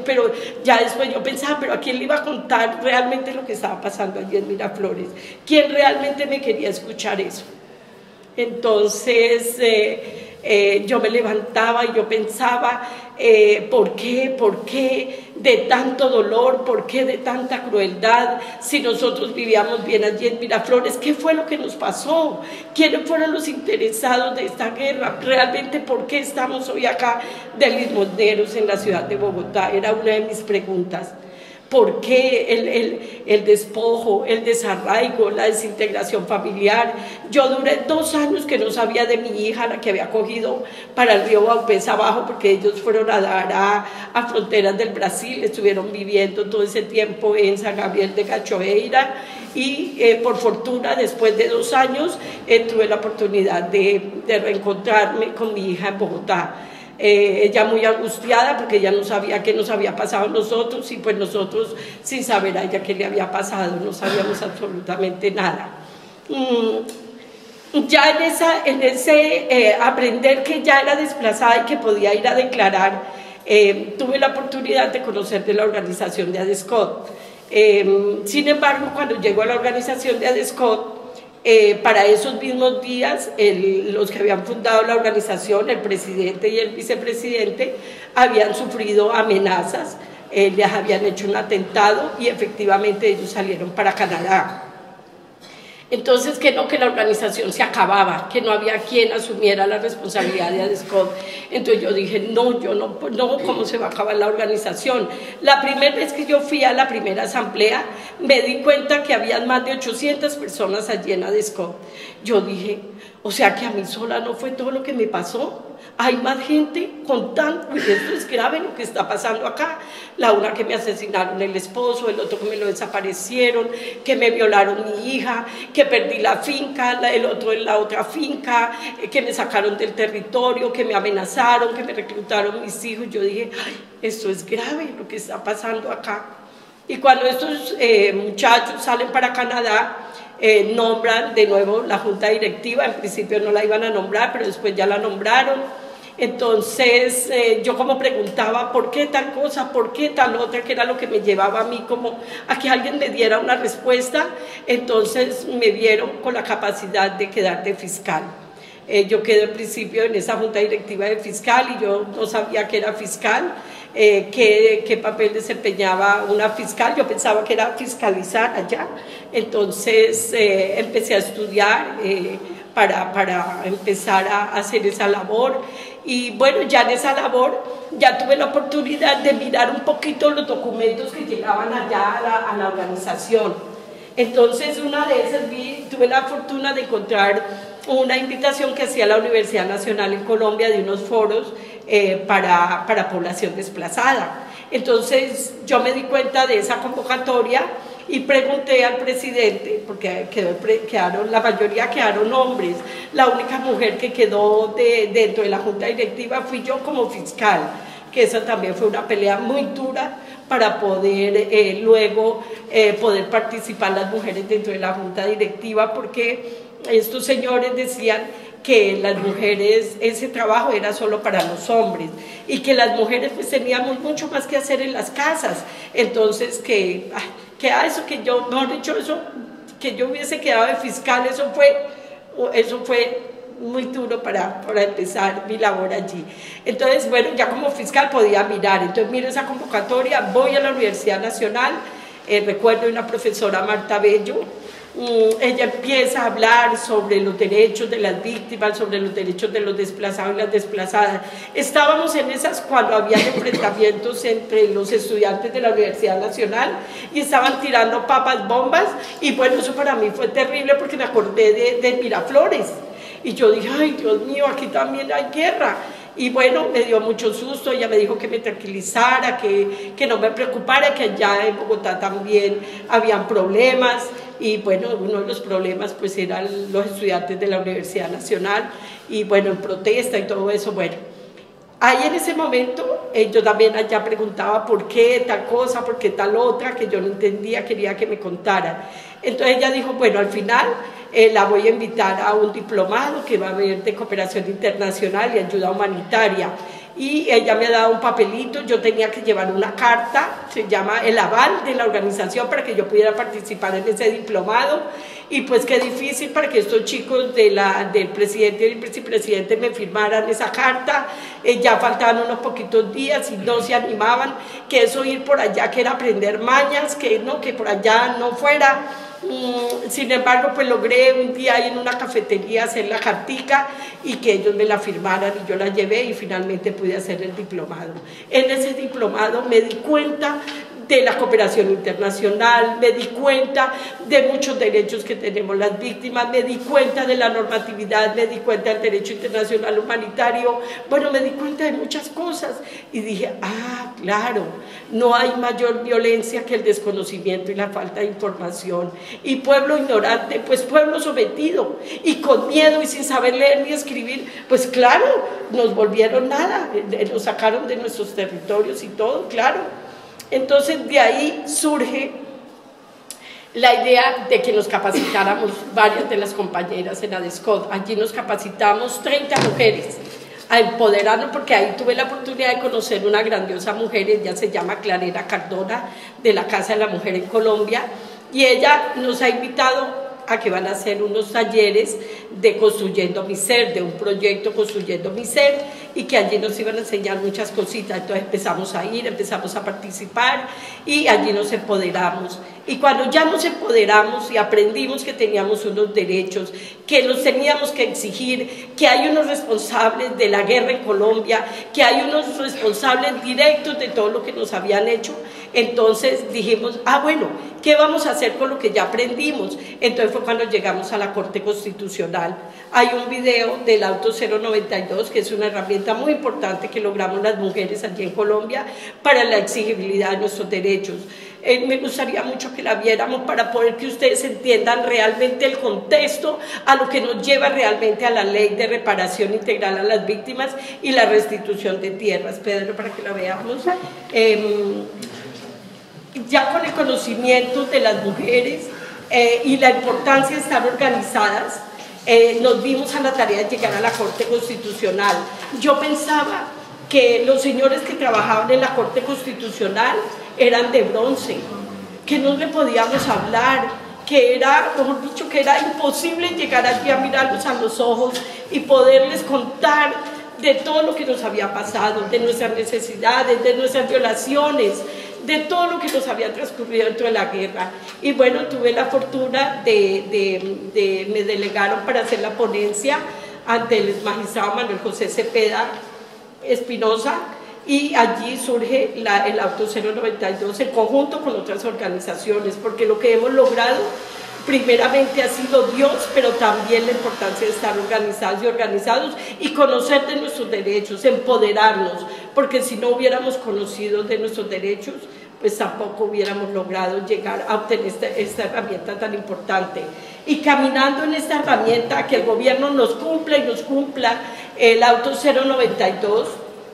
Pero ya después yo pensaba, ¿pero a quién le iba a contar realmente lo que estaba pasando allí en Miraflores? ¿Quién realmente me quería escuchar eso? Entonces yo me levantaba y yo pensaba, ¿por qué de tanto dolor? ¿Por qué de tanta crueldad? Si nosotros vivíamos bien allí en Miraflores, ¿qué fue lo que nos pasó? ¿Quiénes fueron los interesados de esta guerra? ¿Realmente por qué estamos hoy acá de limosneros en la ciudad de Bogotá? Era una de mis preguntas. ¿Por qué el despojo, el desarraigo, la desintegración familiar? Yo duré 2 años que no sabía de mi hija, la que había cogido para el río Baupés abajo, porque ellos fueron a dar a fronteras del Brasil, estuvieron viviendo todo ese tiempo en San Gabriel de Cachoeira y por fortuna después de 2 años tuve la oportunidad de reencontrarme con mi hija en Bogotá. Ella muy angustiada porque ella no sabía qué nos había pasado a nosotros y pues nosotros sin saber a ella qué le había pasado, no sabíamos absolutamente nada. Ya en ese aprender que ya era desplazada y que podía ir a declarar, tuve la oportunidad de conocer de la organización de ADESCOT. Sin embargo, cuando llego a la organización de ADESCOT, para esos mismos días, los que habían fundado la organización, el presidente y el vicepresidente, habían sufrido amenazas, les habían hecho un atentado y efectivamente ellos salieron para Canadá. Entonces, que la organización se acababa, que no había quien asumiera la responsabilidad de ADESCOT. Entonces yo dije, no, ¿cómo se va a acabar la organización? La primera vez que yo fui a la primera asamblea, me di cuenta que habían más de 800 personas allí en ADESCOT. Yo dije, o sea que a mí sola no fue todo lo que me pasó. Hay más gente contando, y esto es grave lo que está pasando acá. La una que me asesinaron el esposo, el otro que me lo desaparecieron, que me violaron mi hija, que perdí la finca, el otro en la otra finca, que me sacaron del territorio, que me amenazaron, que me reclutaron mis hijos. Yo dije, ay, esto es grave lo que está pasando acá. Y cuando estos muchachos salen para Canadá, nombran de nuevo la junta directiva. En principio no la iban a nombrar, pero después ya la nombraron. Entonces yo como preguntaba por qué tal cosa, por qué tal otra, que era lo que me llevaba a mí como a que alguien me diera una respuesta. Entonces me vieron con la capacidad de quedar de fiscal. Yo quedé al principio en esa junta directiva de fiscal y yo no sabía que era fiscal, qué papel desempeñaba una fiscal. Yo pensaba que era fiscalizar allá. Entonces empecé a estudiar para empezar a hacer esa labor. Y bueno, ya en esa labor ya tuve la oportunidad de mirar un poquito los documentos que llegaban allá a la organización. Entonces una de esas tuve la fortuna de encontrar una invitación que hacía la Universidad Nacional en Colombia de unos foros para población desplazada. Entonces yo me di cuenta de esa convocatoria y pregunté al presidente, porque la mayoría quedaron hombres, la única mujer que quedó dentro de la junta directiva fui yo como fiscal, que esa también fue una pelea muy dura para poder luego poder participar las mujeres dentro de la junta directiva, porque estos señores decían que las mujeres, ese trabajo era solo para los hombres y que las mujeres pues teníamos mucho más que hacer en las casas. Entontonces que eso, que yo, mejor dicho, eso, que yo hubiese quedado de fiscal, eso fue muy duro para empezar mi labor allí. Entonces, bueno, ya como fiscal podía mirar. Entonces miro esa convocatoria, voy a la Universidad Nacional, recuerdo una profesora, Marta Bello, ella empieza a hablar sobre los derechos de las víctimas, sobre los derechos de los desplazados y las desplazadas. Estábamos en esas cuando había enfrentamientos entre los estudiantes de la Universidad Nacional y estaban tirando papas, bombas, y bueno, eso para mí fue terrible porque me acordé de Miraflores y yo dije, ay Dios mío, aquí también hay guerra. Y bueno, me dio mucho susto, ella me dijo que me tranquilizara, que no me preocupara, que allá en Bogotá también habían problemas. Y bueno, uno de los problemas pues eran los estudiantes de la Universidad Nacional y bueno, en protesta y todo eso. Bueno, ahí en ese momento yo también allá preguntaba por qué tal cosa, por qué tal otra, que yo no entendía, quería que me contara. Entonces ella dijo, bueno, al final la voy a invitar a un diplomado que va a haber de cooperación internacional y ayuda humanitaria. Y ella me ha dado un papelito, yo tenía que llevar una carta, se llama el aval de la organización para que yo pudiera participar en ese diplomado. Y pues qué difícil para que estos chicos del presidente y el vicepresidente me firmaran esa carta. Ya faltaban unos poquitos días y no se animaban, que eso ir por allá, que era aprender mañas, que no, que por allá no fuera. Sin embargo, pues logré un día ahí en una cafetería hacer la cartica y que ellos me la firmaran y yo la llevé y finalmente pude hacer el diplomado. En ese diplomado me di cuenta de la cooperación internacional, me di cuenta de muchos derechos que tenemos las víctimas, me di cuenta de la normatividad, me di cuenta del derecho internacional humanitario, bueno, me di cuenta de muchas cosas y dije, ah, claro, no hay mayor violencia que el desconocimiento y la falta de información. Y pueblo ignorante, pues pueblo sometido y con miedo y sin saber leer ni escribir, pues claro, nos volvieron nada, nos sacaron de nuestros territorios y todo, claro. Entonces de ahí surge la idea de que nos capacitáramos varias de las compañeras en ADESCOD. Allí nos capacitamos 30 mujeres a empoderarnos, porque ahí tuve la oportunidad de conocer una grandiosa mujer, ella se llama Clarera Cardona, de la Casa de la Mujer en Colombia, y ella nos ha invitado a que van a hacer unos talleres de Construyendo mi Ser, de un proyecto Construyendo mi Ser, y que allí nos iban a enseñar muchas cositas. Entonces empezamos a ir, empezamos a participar y allí nos empoderamos. Y cuando ya nos empoderamos y aprendimos que teníamos unos derechos, que los teníamos que exigir, que hay unos responsables de la guerra en Colombia, que hay unos responsables directos de todo lo que nos habían hecho, entonces dijimos, ah bueno, ¿qué vamos a hacer con lo que ya aprendimos? Entonces fue cuando llegamos a la Corte Constitucional. Hay un video del Auto 092, que es una herramienta muy importante que logramos las mujeres allí en Colombia para la exigibilidad de nuestros derechos. Me gustaría mucho que la viéramos para poder que ustedes entiendan realmente el contexto a lo que nos lleva realmente a la ley de reparación integral a las víctimas y la restitución de tierras. Pedro, para que la veamos. Ya con el conocimiento de las mujeres y la importancia de estar organizadas, nos vimos a la tarea de llegar a la Corte Constitucional. Yo pensaba que los señores que trabajaban en la Corte Constitucional eran de bronce, que no le podíamos hablar, que era, mejor dicho, que era imposible llegar allí a mirarlos a los ojos y poderles contar de todo lo que nos había pasado, de nuestras necesidades, de nuestras violaciones, de todo lo que nos había transcurrido dentro de la guerra. Y bueno, tuve la fortuna me delegaron para hacer la ponencia ante el magistrado Manuel José Cepeda Espinosa, y allí surge el Auto 092 en conjunto con otras organizaciones, porque lo que hemos logrado primeramente ha sido Dios, pero también la importancia de estar organizados y organizados y conocer de nuestros derechos, empoderarnos, porque si no hubiéramos conocido de nuestros derechos, pues tampoco hubiéramos logrado llegar a obtener esta herramienta tan importante. Y caminando en esta herramienta, que el gobierno nos cumpla y nos cumpla el Auto 092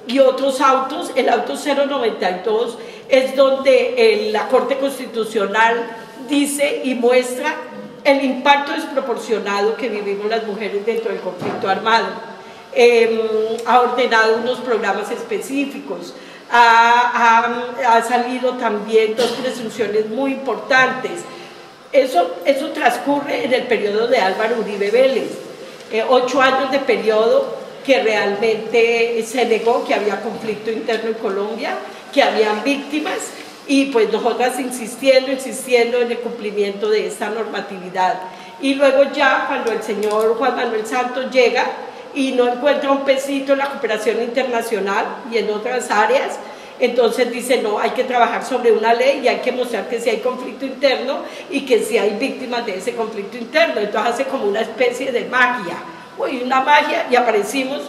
y otros autos. El Auto 092 es donde la Corte Constitucional dice y muestra el impacto desproporcionado que vivimos las mujeres dentro del conflicto armado. Ha ordenado unos programas específicos, ha salido también 2 presunciones muy importantes. Eso transcurre en el periodo de Álvaro Uribe Vélez, 8 años de periodo que realmente se negó que había conflicto interno en Colombia, que habían víctimas, y pues nosotras insistiendo en el cumplimiento de esta normatividad. Y luego ya cuando el señor Juan Manuel Santos llega y no encuentra un pesito en la cooperación internacional y en otras áreas, entonces dice no, hay que trabajar sobre una ley y hay que mostrar que sí hay conflicto interno y que sí hay víctimas de ese conflicto interno. Entonces hace como una especie de magia, y aparecimos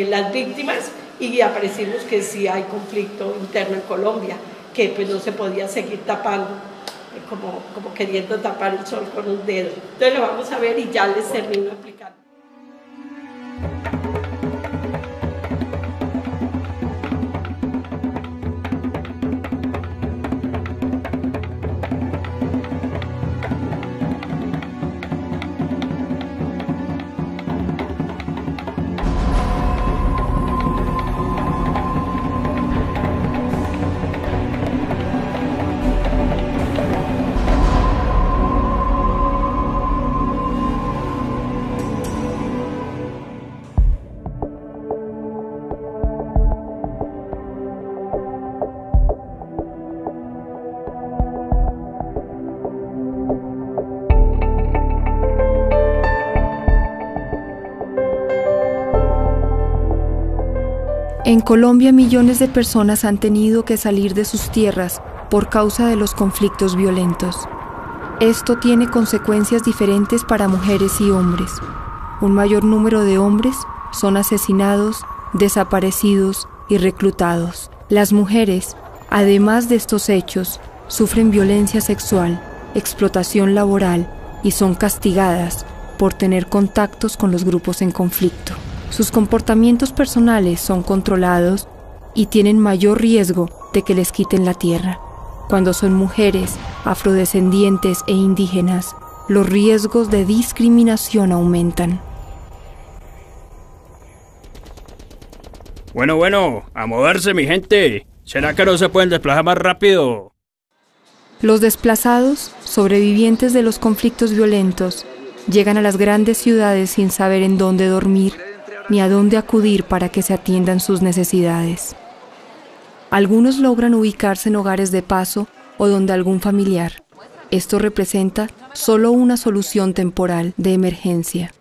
las víctimas, y aparecimos que sí hay conflicto interno en Colombia, que pues no se podía seguir tapando, como queriendo tapar el sol con un dedo. Entonces lo vamos a ver y ya les termino explicando. En Colombia, millones de personas han tenido que salir de sus tierras por causa de los conflictos violentos. Esto tiene consecuencias diferentes para mujeres y hombres. Un mayor número de hombres son asesinados, desaparecidos y reclutados. Las mujeres, además de estos hechos, sufren violencia sexual, explotación laboral y son castigadas por tener contactos con los grupos en conflicto. Sus comportamientos personales son controlados y tienen mayor riesgo de que les quiten la tierra. Cuando son mujeres, afrodescendientes e indígenas, los riesgos de discriminación aumentan. Bueno, a moverse, mi gente. ¿Será que no se pueden desplazar más rápido? Los desplazados, sobrevivientes de los conflictos violentos, llegan a las grandes ciudades sin saber en dónde dormir ni a dónde acudir para que se atiendan sus necesidades. Algunos logran ubicarse en hogares de paso o donde algún familiar. Esto representa solo una solución temporal de emergencia.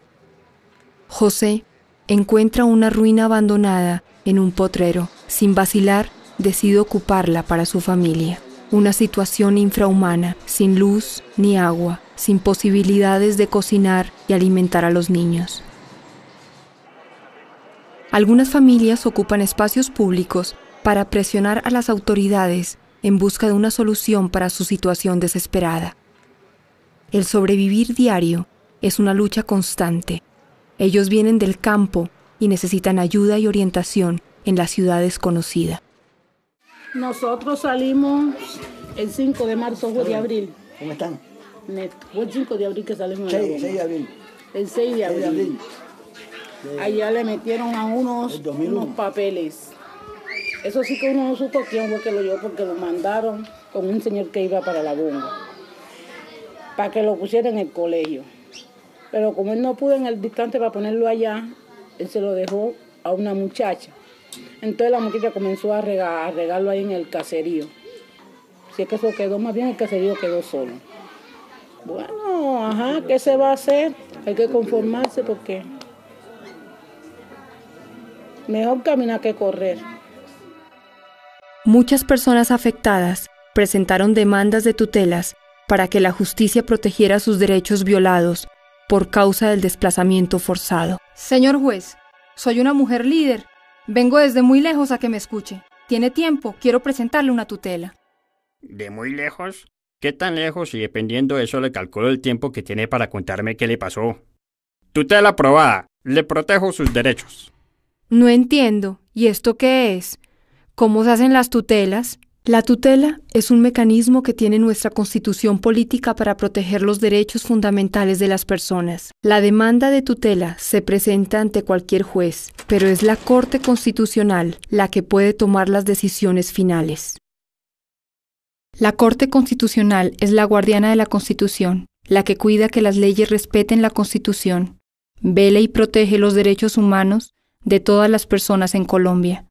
José encuentra una ruina abandonada en un potrero. Sin vacilar, decide ocuparla para su familia. Una situación infrahumana, sin luz ni agua, sin posibilidades de cocinar y alimentar a los niños. Algunas familias ocupan espacios públicos para presionar a las autoridades en busca de una solución para su situación desesperada. El sobrevivir diario es una lucha constante. Ellos vienen del campo y necesitan ayuda y orientación en la ciudad desconocida. Nosotros salimos el 5 de marzo o de abril. ¿Cómo están? Fue el 5 de abril que salimos. 6 de abril. El 6 de abril. Allá le metieron a unos papeles. Eso sí que uno no supo quién fue que lo llevó, porque lo mandaron con un señor que iba para la bomba, para que lo pusiera en el colegio. Pero como él no pudo en el distante para ponerlo allá, él se lo dejó a una muchacha. Entonces la muchacha comenzó a regarlo ahí en el caserío. Si es que eso quedó, más bien el caserío quedó solo. Bueno, ¿qué se va a hacer? Hay que conformarse porque mejor caminar que correr. Muchas personas afectadas presentaron demandas de tutelas para que la justicia protegiera sus derechos violados por causa del desplazamiento forzado. Señor juez, soy una mujer líder. Vengo desde muy lejos a que me escuche. ¿Tiene tiempo? Quiero presentarle una tutela. ¿De muy lejos? ¿Qué tan lejos? Y dependiendo de eso le calculo el tiempo que tiene para contarme qué le pasó. Tutela aprobada. Le protejo sus derechos. No entiendo. ¿Y esto qué es? ¿Cómo se hacen las tutelas? La tutela es un mecanismo que tiene nuestra Constitución política para proteger los derechos fundamentales de las personas. La demanda de tutela se presenta ante cualquier juez, pero es la Corte Constitucional la que puede tomar las decisiones finales. La Corte Constitucional es la guardiana de la Constitución, la que cuida que las leyes respeten la Constitución, vela y protege los derechos humanos de todas las personas en Colombia.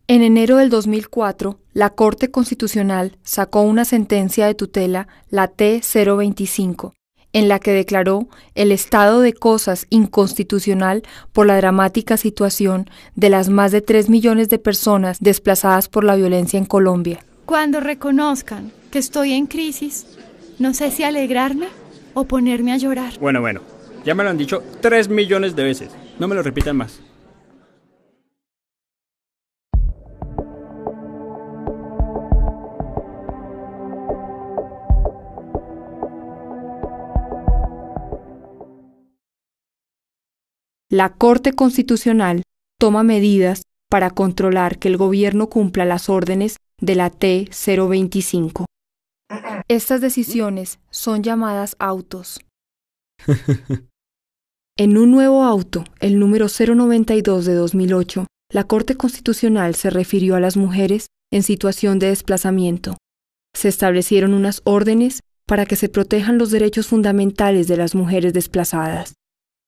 En enero del 2004, la Corte Constitucional sacó una sentencia de tutela, la T-025, en la que declaró el estado de cosas inconstitucional por la dramática situación de las más de 3 millones de personas desplazadas por la violencia en Colombia. Cuando reconozcan que estoy en crisis, no sé si alegrarme o ponerme a llorar. Bueno, ya me lo han dicho 3 millones de veces. No me lo repitan más. La Corte Constitucional toma medidas para controlar que el gobierno cumpla las órdenes de la T-025. Estas decisiones son llamadas autos. En un nuevo auto, el número 092 de 2008, la Corte Constitucional se refirió a las mujeres en situación de desplazamiento. Se establecieron unas órdenes para que se protejan los derechos fundamentales de las mujeres desplazadas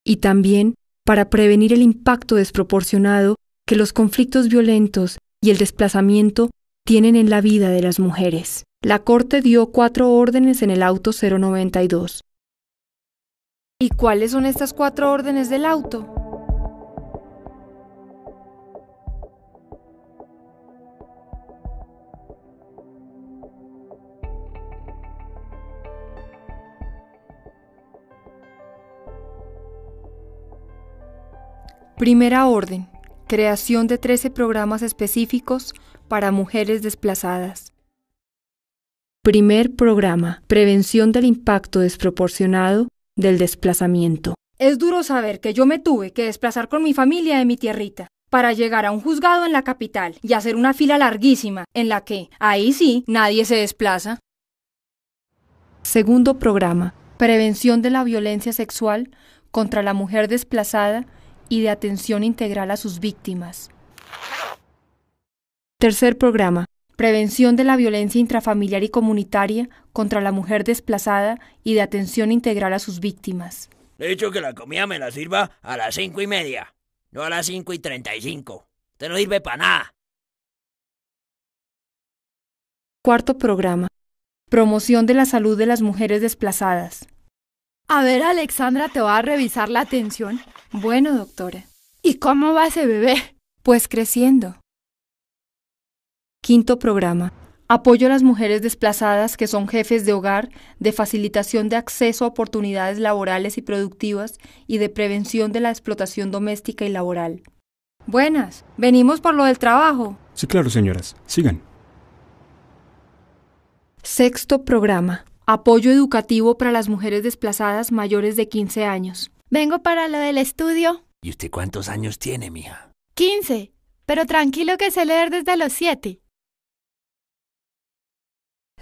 y también para prevenir el impacto desproporcionado que los conflictos violentos y el desplazamiento tienen en la vida de las mujeres. La Corte dio 4 órdenes en el auto 092. ¿Y cuáles son estas 4 órdenes del auto? Primera orden. Creación de 13 programas específicos para mujeres desplazadas. Primer programa. Prevención del impacto desproporcionado del desplazamiento. Es duro saber que yo me tuve que desplazar con mi familia de mi tierrita para llegar a un juzgado en la capital y hacer una fila larguísima en la que, ahí sí, nadie se desplaza. Segundo programa. Prevención de la violencia sexual contra la mujer desplazada y de atención integral a sus víctimas. Tercer programa. Prevención de la violencia intrafamiliar y comunitaria contra la mujer desplazada y de atención integral a sus víctimas. Le he dicho que la comida me la sirva a las 5:30, no a las 5:35. Usted no sirve para nada. Cuarto programa. Promoción de la salud de las mujeres desplazadas. A ver, Alexandra, te va a revisar la atención. Bueno, doctora. ¿Y cómo va ese bebé? Pues creciendo. Quinto programa. Apoyo a las mujeres desplazadas que son jefes de hogar, de facilitación de acceso a oportunidades laborales y productivas y de prevención de la explotación doméstica y laboral. Buenas, venimos por lo del trabajo. Sí, claro, señoras. Sigan. Sexto programa. Apoyo educativo para las mujeres desplazadas mayores de 15 años. Vengo para lo del estudio. ¿Y usted cuántos años tiene, mija? 15, pero tranquilo que sé leer desde los 7.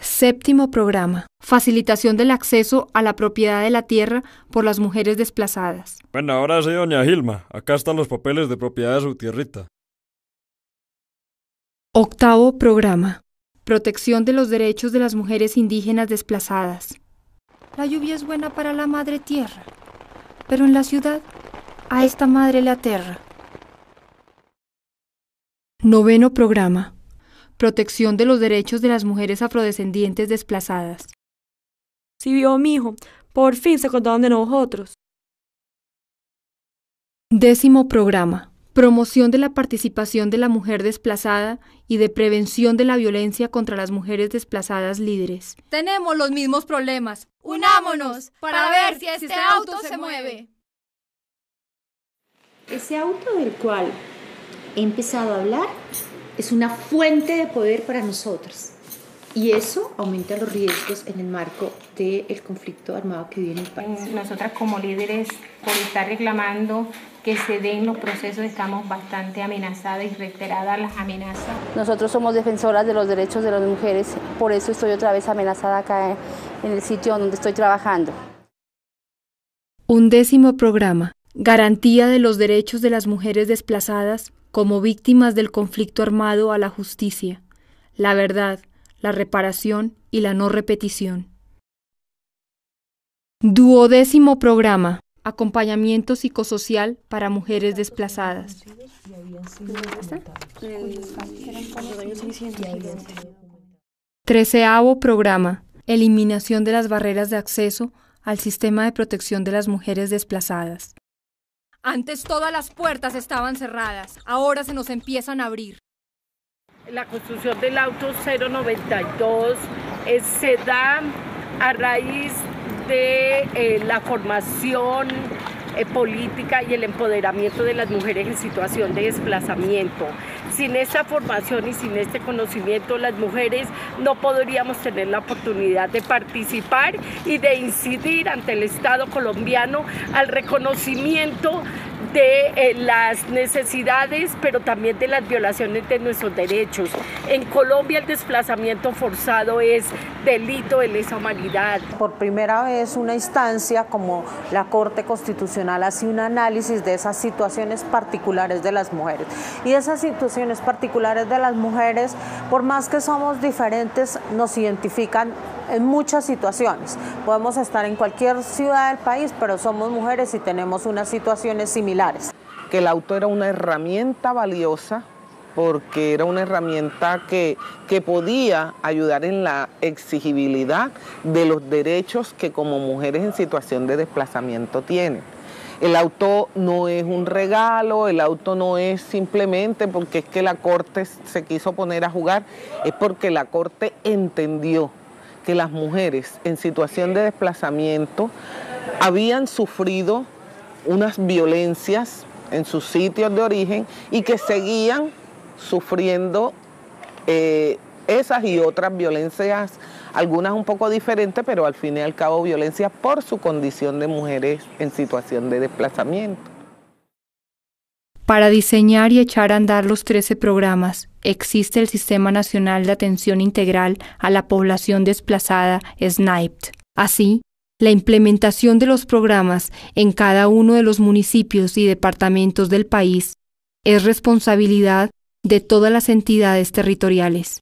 Séptimo programa. Facilitación del acceso a la propiedad de la tierra por las mujeres desplazadas. Bueno, ahora sí, doña Gilma. Acá están los papeles de propiedad de su tierrita. Octavo programa. Protección de los derechos de las mujeres indígenas desplazadas. La lluvia es buena para la madre tierra, pero en la ciudad a esta madre le aterra. Noveno programa. Protección de los derechos de las mujeres afrodescendientes desplazadas. Sí vio, mijo, por fin se acordaron de nosotros. Décimo programa. Promoción de la participación de la mujer desplazada y de prevención de la violencia contra las mujeres desplazadas líderes. Tenemos los mismos problemas. Unámonos para ver si este auto se mueve. Ese auto del cual he empezado a hablar es una fuente de poder para nosotros. Y eso aumenta los riesgos en el marco del conflicto armado que vive en el país. Nosotras como líderes, por estar reclamando que se den los procesos, estamos bastante amenazadas y reiteradas las amenazas. Nosotros somos defensoras de los derechos de las mujeres, por eso estoy otra vez amenazada acá en el sitio donde estoy trabajando. Undécimo programa. Garantía de los derechos de las mujeres desplazadas como víctimas del conflicto armado a la justicia, la verdad, la reparación y la no repetición. Duodécimo programa. Acompañamiento psicosocial para mujeres desplazadas. Treceavo programa. Eliminación de las barreras de acceso al sistema de protección de las mujeres desplazadas. Antes todas las puertas estaban cerradas, ahora se nos empiezan a abrir. La construcción del auto 092 se da a raíz de la formación política y el empoderamiento de las mujeres en situación de desplazamiento. Sin esta formación y sin este conocimiento, las mujeres no podríamos tener la oportunidad de participar y de incidir ante el Estado colombiano al reconocimiento de las necesidades, pero también de las violaciones de nuestros derechos. En Colombia el desplazamiento forzado es delito de lesa humanidad. Por primera vez una instancia como la Corte Constitucional hace un análisis de esas situaciones particulares de las mujeres. Y esas situaciones particulares de las mujeres, por más que somos diferentes, nos identifican en muchas situaciones. Podemos estar en cualquier ciudad del país, pero somos mujeres y tenemos unas situaciones similares. Que el auto era una herramienta valiosa porque era una herramienta que podía ayudar en la exigibilidad de los derechos que como mujeres en situación de desplazamiento tienen. El auto no es un regalo, el auto no es simplemente porque es que la Corte se quiso poner a jugar, es porque la Corte entendió que las mujeres en situación de desplazamiento habían sufrido unas violencias en sus sitios de origen y que seguían sufriendo esas y otras violencias, algunas un poco diferentes, pero al fin y al cabo violencias por su condición de mujeres en situación de desplazamiento. Para diseñar y echar a andar los 13 programas, existe el Sistema Nacional de Atención Integral a la Población Desplazada, SNAIPT. Así, la implementación de los programas en cada uno de los municipios y departamentos del país es responsabilidad de todas las entidades territoriales.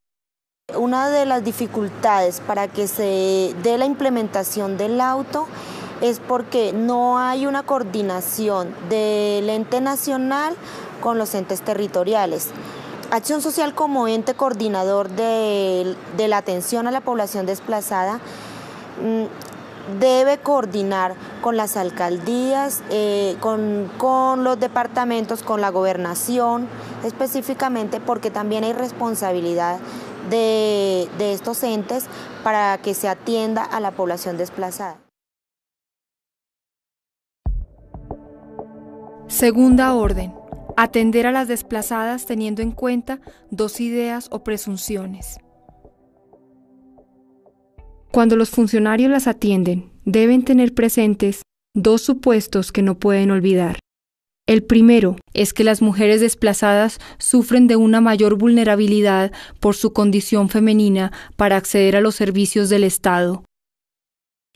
Una de las dificultades para que se dé la implementación del auto es porque no hay una coordinación del ente nacional con los entes territoriales. Acción Social como ente coordinador de la atención a la población desplazada debe coordinar con las alcaldías, con los departamentos, con la gobernación, específicamente porque también hay responsabilidad de estos entes para que se atienda a la población desplazada. Segunda orden. Atender a las desplazadas teniendo en cuenta dos ideas o presunciones. Cuando los funcionarios las atienden, deben tener presentes dos supuestos que no pueden olvidar. El primero es que las mujeres desplazadas sufren de una mayor vulnerabilidad por su condición femenina para acceder a los servicios del Estado.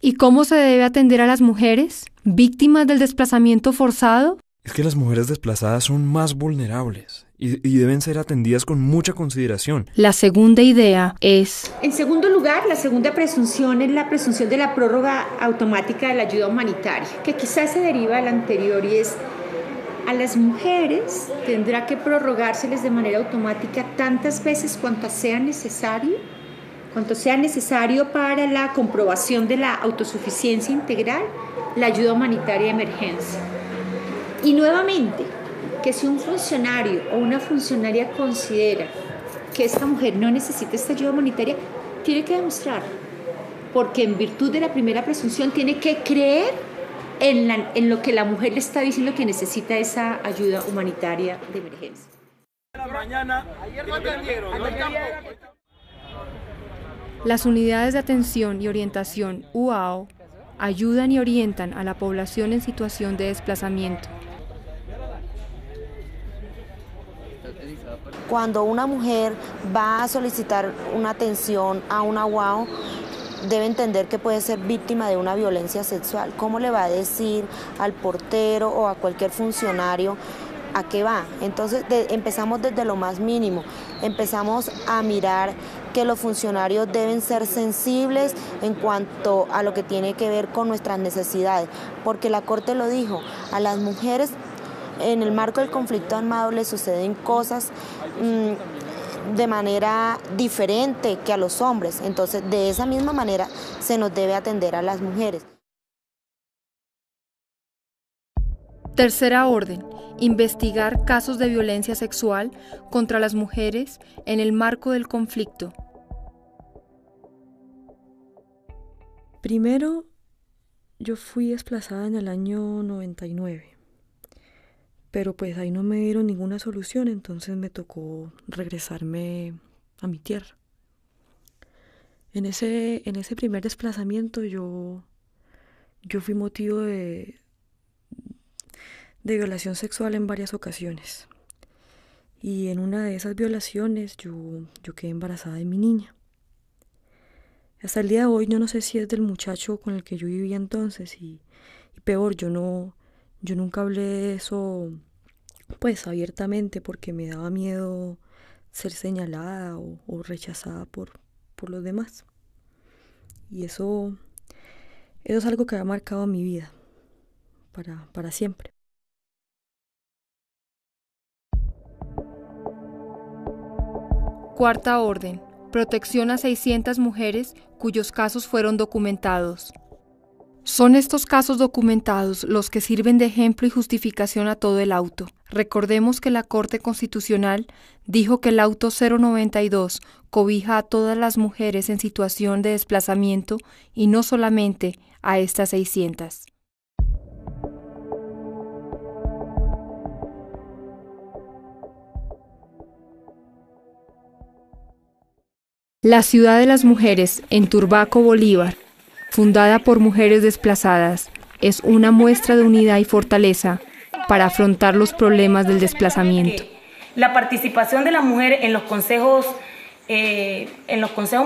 ¿Y cómo se debe atender a las mujeres víctimas del desplazamiento forzado? Es que las mujeres desplazadas son más vulnerables y deben ser atendidas con mucha consideración. La segunda idea es... En segundo lugar, la segunda presunción es la presunción de la prórroga automática de la ayuda humanitaria, que quizás se deriva de la anterior y es: a las mujeres tendrá que prorrogárseles de manera automática tantas veces cuanto sea necesario para la comprobación de la autosuficiencia integral, la ayuda humanitaria de emergencia. Y nuevamente, que si un funcionario o una funcionaria considera que esta mujer no necesita esta ayuda humanitaria, tiene que demostrarlo, porque en virtud de la primera presunción tiene que creer en lo que la mujer le está diciendo que necesita esa ayuda humanitaria de emergencia. Las unidades de atención y orientación UAO ayudan y orientan a la población en situación de desplazamiento. Cuando una mujer va a solicitar una atención a una UAO, debe entender que puede ser víctima de una violencia sexual. ¿Cómo le va a decir al portero o a cualquier funcionario a qué va? Entonces empezamos desde lo más mínimo, empezamos a mirar que los funcionarios deben ser sensibles en cuanto a lo que tiene que ver con nuestras necesidades, porque la Corte lo dijo, a las mujeres en el marco del conflicto armado les suceden cosas de manera diferente que a los hombres, entonces de esa misma manera se nos debe atender a las mujeres. Tercera orden, investigar casos de violencia sexual contra las mujeres en el marco del conflicto. Primero, yo fui desplazada en el año 99. Pero pues ahí no me dieron ninguna solución, entonces me tocó regresarme a mi tierra. En ese primer desplazamiento yo fui motivo de violación sexual en varias ocasiones. Y en una de esas violaciones yo quedé embarazada de mi niña. Hasta el día de hoy yo no sé si es del muchacho con el que yo vivía entonces y peor, yo nunca hablé de eso pues abiertamente porque me daba miedo ser señalada o rechazada por los demás. Y eso es algo que ha marcado mi vida para siempre. Cuarta orden, protección a 600 mujeres cuyos casos fueron documentados. Son estos casos documentados los que sirven de ejemplo y justificación a todo el auto. Recordemos que la Corte Constitucional dijo que el auto 092 cobija a todas las mujeres en situación de desplazamiento y no solamente a estas 600. La Ciudad de las Mujeres en Turbaco, Bolívar, fundada por mujeres desplazadas, es una muestra de unidad y fortaleza para afrontar los problemas del desplazamiento. La participación de la mujer en los consejos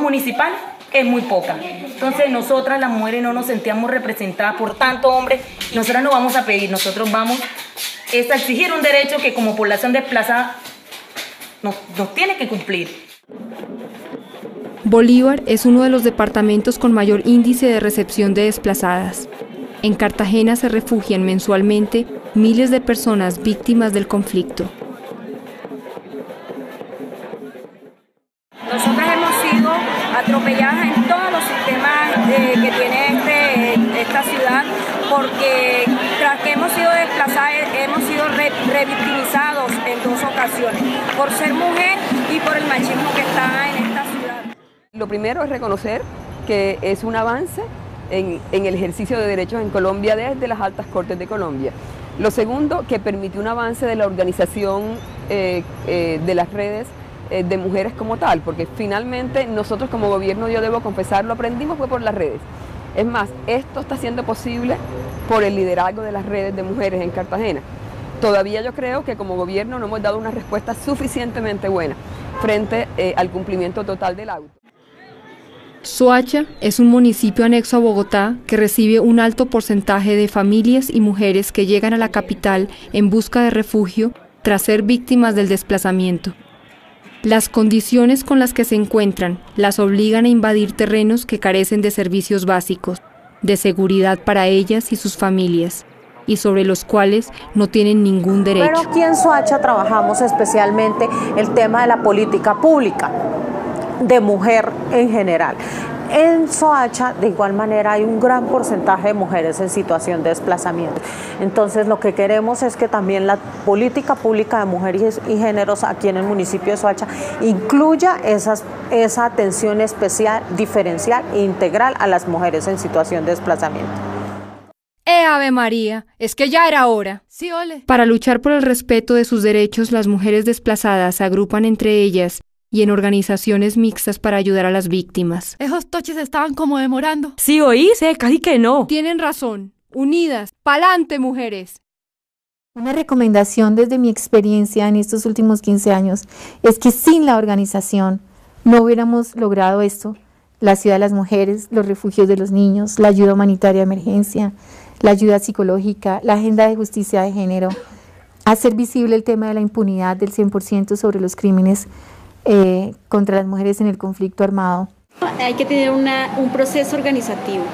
municipales es muy poca. Entonces nosotras las mujeres no nos sentíamos representadas por tanto hombre. Nosotras no vamos a pedir, nosotros vamos a exigir un derecho que como población desplazada nos tiene que cumplir. Bolívar es uno de los departamentos con mayor índice de recepción de desplazadas. En Cartagena se refugian mensualmente miles de personas víctimas del conflicto. Nosotras hemos sido atropelladas en todos los sistemas que tiene esta ciudad, porque tras que hemos sido desplazadas, hemos sido revictimizados en 2 ocasiones, por ser mujer y por el machismo que está en esta ciudad. Lo primero es reconocer que es un avance en el ejercicio de derechos en Colombia desde las altas cortes de Colombia. Lo segundo, que permitió un avance de la organización de las redes de mujeres como tal, porque finalmente nosotros como gobierno, yo debo confesarlo, aprendimos fue por las redes. Es más, esto está siendo posible por el liderazgo de las redes de mujeres en Cartagena. todavía yo creo que como gobierno no hemos dado una respuesta suficientemente buena frente al cumplimiento total del auto. Soacha es un municipio anexo a Bogotá que recibe un alto porcentaje de familias y mujeres que llegan a la capital en busca de refugio tras ser víctimas del desplazamiento. Las condiciones con las que se encuentran las obligan a invadir terrenos que carecen de servicios básicos, de seguridad para ellas y sus familias, y sobre los cuales no tienen ningún derecho. Pero aquí en Soacha trabajamos especialmente el tema de la política pública, de mujer en general. En Soacha, de igual manera, hay un gran porcentaje de mujeres en situación de desplazamiento. Entonces, lo que queremos es que también la política pública de mujeres y géneros aquí en el municipio de Soacha incluya esa atención especial, diferencial e integral a las mujeres en situación de desplazamiento. Ave María, es que ya era hora. Sí, ole. Para luchar por el respeto de sus derechos, las mujeres desplazadas se agrupan entre ellas y en organizaciones mixtas para ayudar a las víctimas. Esos toches estaban como demorando. Sí, oíste, casi que no. Tienen razón. Unidas. ¡Pa'lante, mujeres! Una recomendación desde mi experiencia en estos últimos 15 años es que sin la organización no hubiéramos logrado esto. La ciudad de las mujeres, los refugios de los niños, la ayuda humanitaria de emergencia, la ayuda psicológica, la agenda de justicia de género, hacer visible el tema de la impunidad del 100% sobre los crímenes contra las mujeres en el conflicto armado. Hay que tener un proceso organizativo.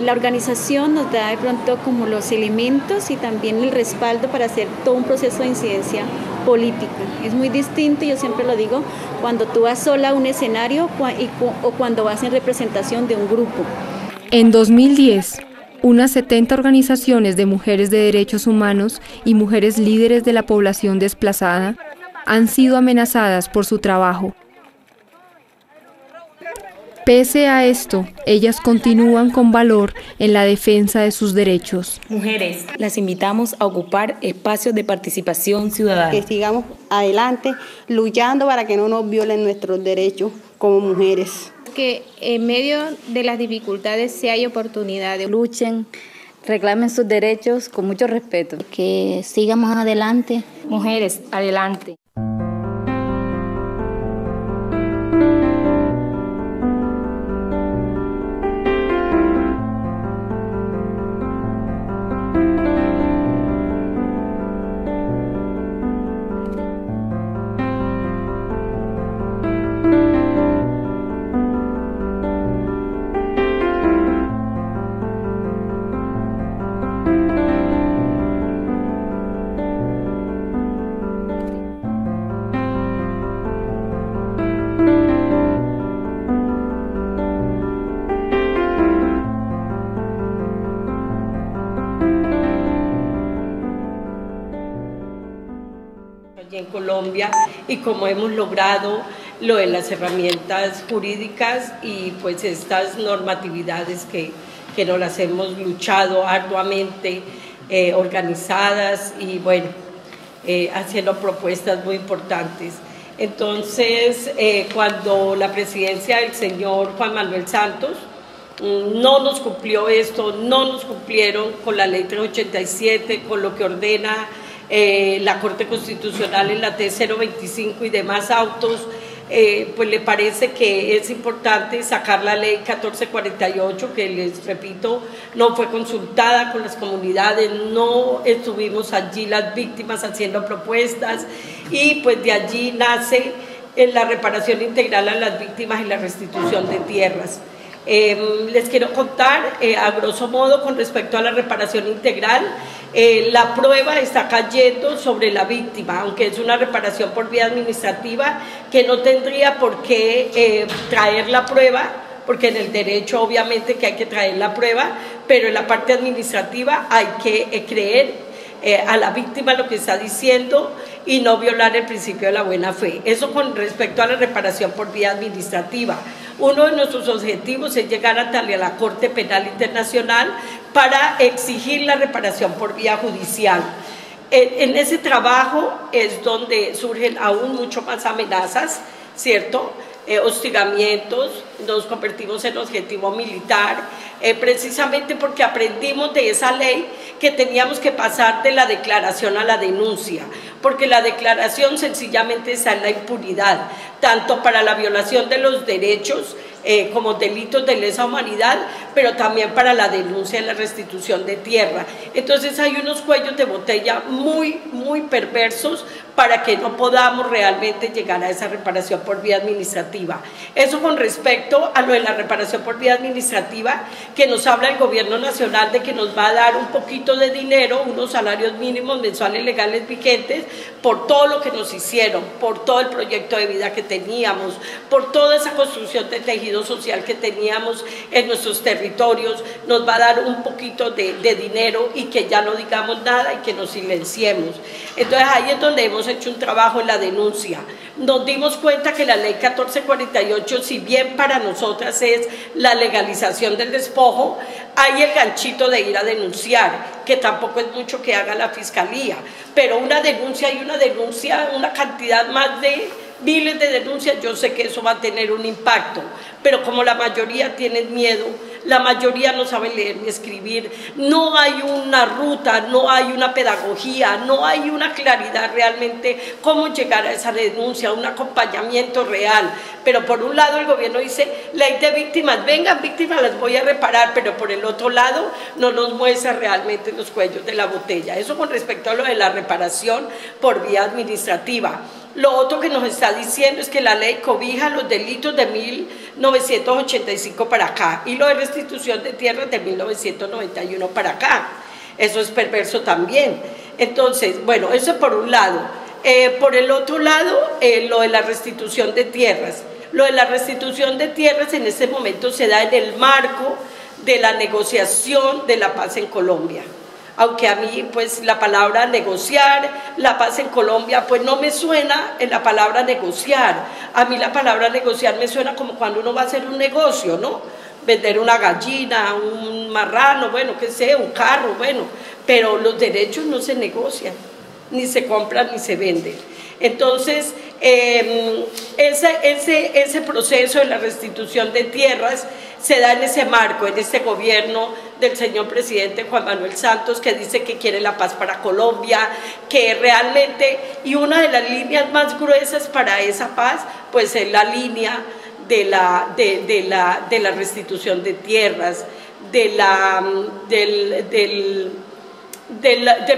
La organización nos da de pronto como los elementos y también el respaldo para hacer todo un proceso de incidencia política. Es muy distinto, yo siempre lo digo, cuando tú vas sola a un escenario o cuando vas en representación de un grupo. En 2010, unas 70 organizaciones de mujeres de derechos humanos y mujeres líderes de la población desplazada han sido amenazadas por su trabajo. Pese a esto, ellas continúan con valor en la defensa de sus derechos. Mujeres, las invitamos a ocupar espacios de participación ciudadana. Que sigamos adelante luchando para que no nos violen nuestros derechos como mujeres. Que en medio de las dificultades sí hay oportunidades. Luchen, reclamen sus derechos con mucho respeto. Que sigamos adelante. Mujeres, adelante. En Colombia y cómo hemos logrado lo de las herramientas jurídicas y pues estas normatividades que nos las hemos luchado arduamente, organizadas y bueno, haciendo propuestas muy importantes. Entonces, cuando la presidencia del señor Juan Manuel Santos no nos cumplió esto, no nos cumplieron con la ley 387, con lo que ordena la Corte Constitucional en la T025 y demás autos, pues le parece que es importante sacar la ley 1448, que les repito, no fue consultada con las comunidades, no estuvimos allí las víctimas haciendo propuestas y pues de allí nace la reparación integral a las víctimas y la restitución de tierras. Les quiero contar a grosso modo con respecto a la reparación integral. La prueba está cayendo sobre la víctima, aunque es una reparación por vía administrativa que no tendría por qué traer la prueba, porque en el derecho obviamente que hay que traer la prueba, pero en la parte administrativa hay que creer a la víctima lo que está diciendo y no violar el principio de la buena fe. Eso con respecto a la reparación por vía administrativa. Uno de nuestros objetivos es llegar hasta la Corte Penal Internacional para exigir la reparación por vía judicial. En ese trabajo es donde surgen aún mucho más amenazas, ¿cierto? hostigamientos, nos convertimos en objetivo militar, precisamente porque aprendimos de esa ley que teníamos que pasar de la declaración a la denuncia, porque la declaración sencillamente está en la impunidad, tanto para la violación de los derechos como delitos de lesa humanidad, pero también para la denuncia y la restitución de tierra. Entonces hay unos cuellos de botella muy perversos para que no podamos realmente llegar a esa reparación por vía administrativa. Eso con respecto a lo de la reparación por vía administrativa, que nos habla el gobierno nacional de que nos va a dar un poquito de dinero, unos salarios mínimos mensuales legales vigentes, por todo lo que nos hicieron, por todo el proyecto de vida que teníamos, por toda esa construcción de tejido social que teníamos en nuestros territorios, nos va a dar un poquito de dinero y que ya no digamos nada y que nos silenciemos. Entonces ahí es donde hemos hecho un trabajo en la denuncia. Nos dimos cuenta que la ley 1448, si bien para nosotras es la legalización del despojo, hay el ganchito de ir a denunciar, que tampoco es mucho que haga la fiscalía, pero una denuncia, una cantidad más de miles de denuncias, yo sé que eso va a tener un impacto, pero como la mayoría tienen miedo, la mayoría no sabe leer ni escribir, no hay una ruta, no hay una pedagogía, no hay una claridad realmente cómo llegar a esa denuncia, un acompañamiento real. Pero por un lado el gobierno dice, ley de víctimas, vengan víctimas, las voy a reparar, pero por el otro lado no nos muestra realmente los cuellos de la botella. Eso con respecto a lo de la reparación por vía administrativa. Lo otro que nos está diciendo es que la ley cobija los delitos de 1985 para acá y lo de restitución de tierras de 1991 para acá. Eso es perverso también. Entonces, bueno, eso por un lado. Por el otro lado, lo de la restitución de tierras. Lo de la restitución de tierras en este momento se da en el marco de la negociación de la paz en Colombia. Aunque a mí pues la palabra negociar, la paz en Colombia, pues no me suena en la palabra negociar. A mí la palabra negociar me suena como cuando uno va a hacer un negocio, ¿no? Vender una gallina, un marrano, bueno, qué sé, un carro, bueno, pero los derechos no se negocian, ni se compran ni se venden. Entonces, ese proceso de la restitución de tierras se da en ese marco, en este gobierno del señor presidente Juan Manuel Santos, que dice que quiere la paz para Colombia, que realmente, y una de las líneas más gruesas para esa paz, pues es la línea de la restitución de tierras, del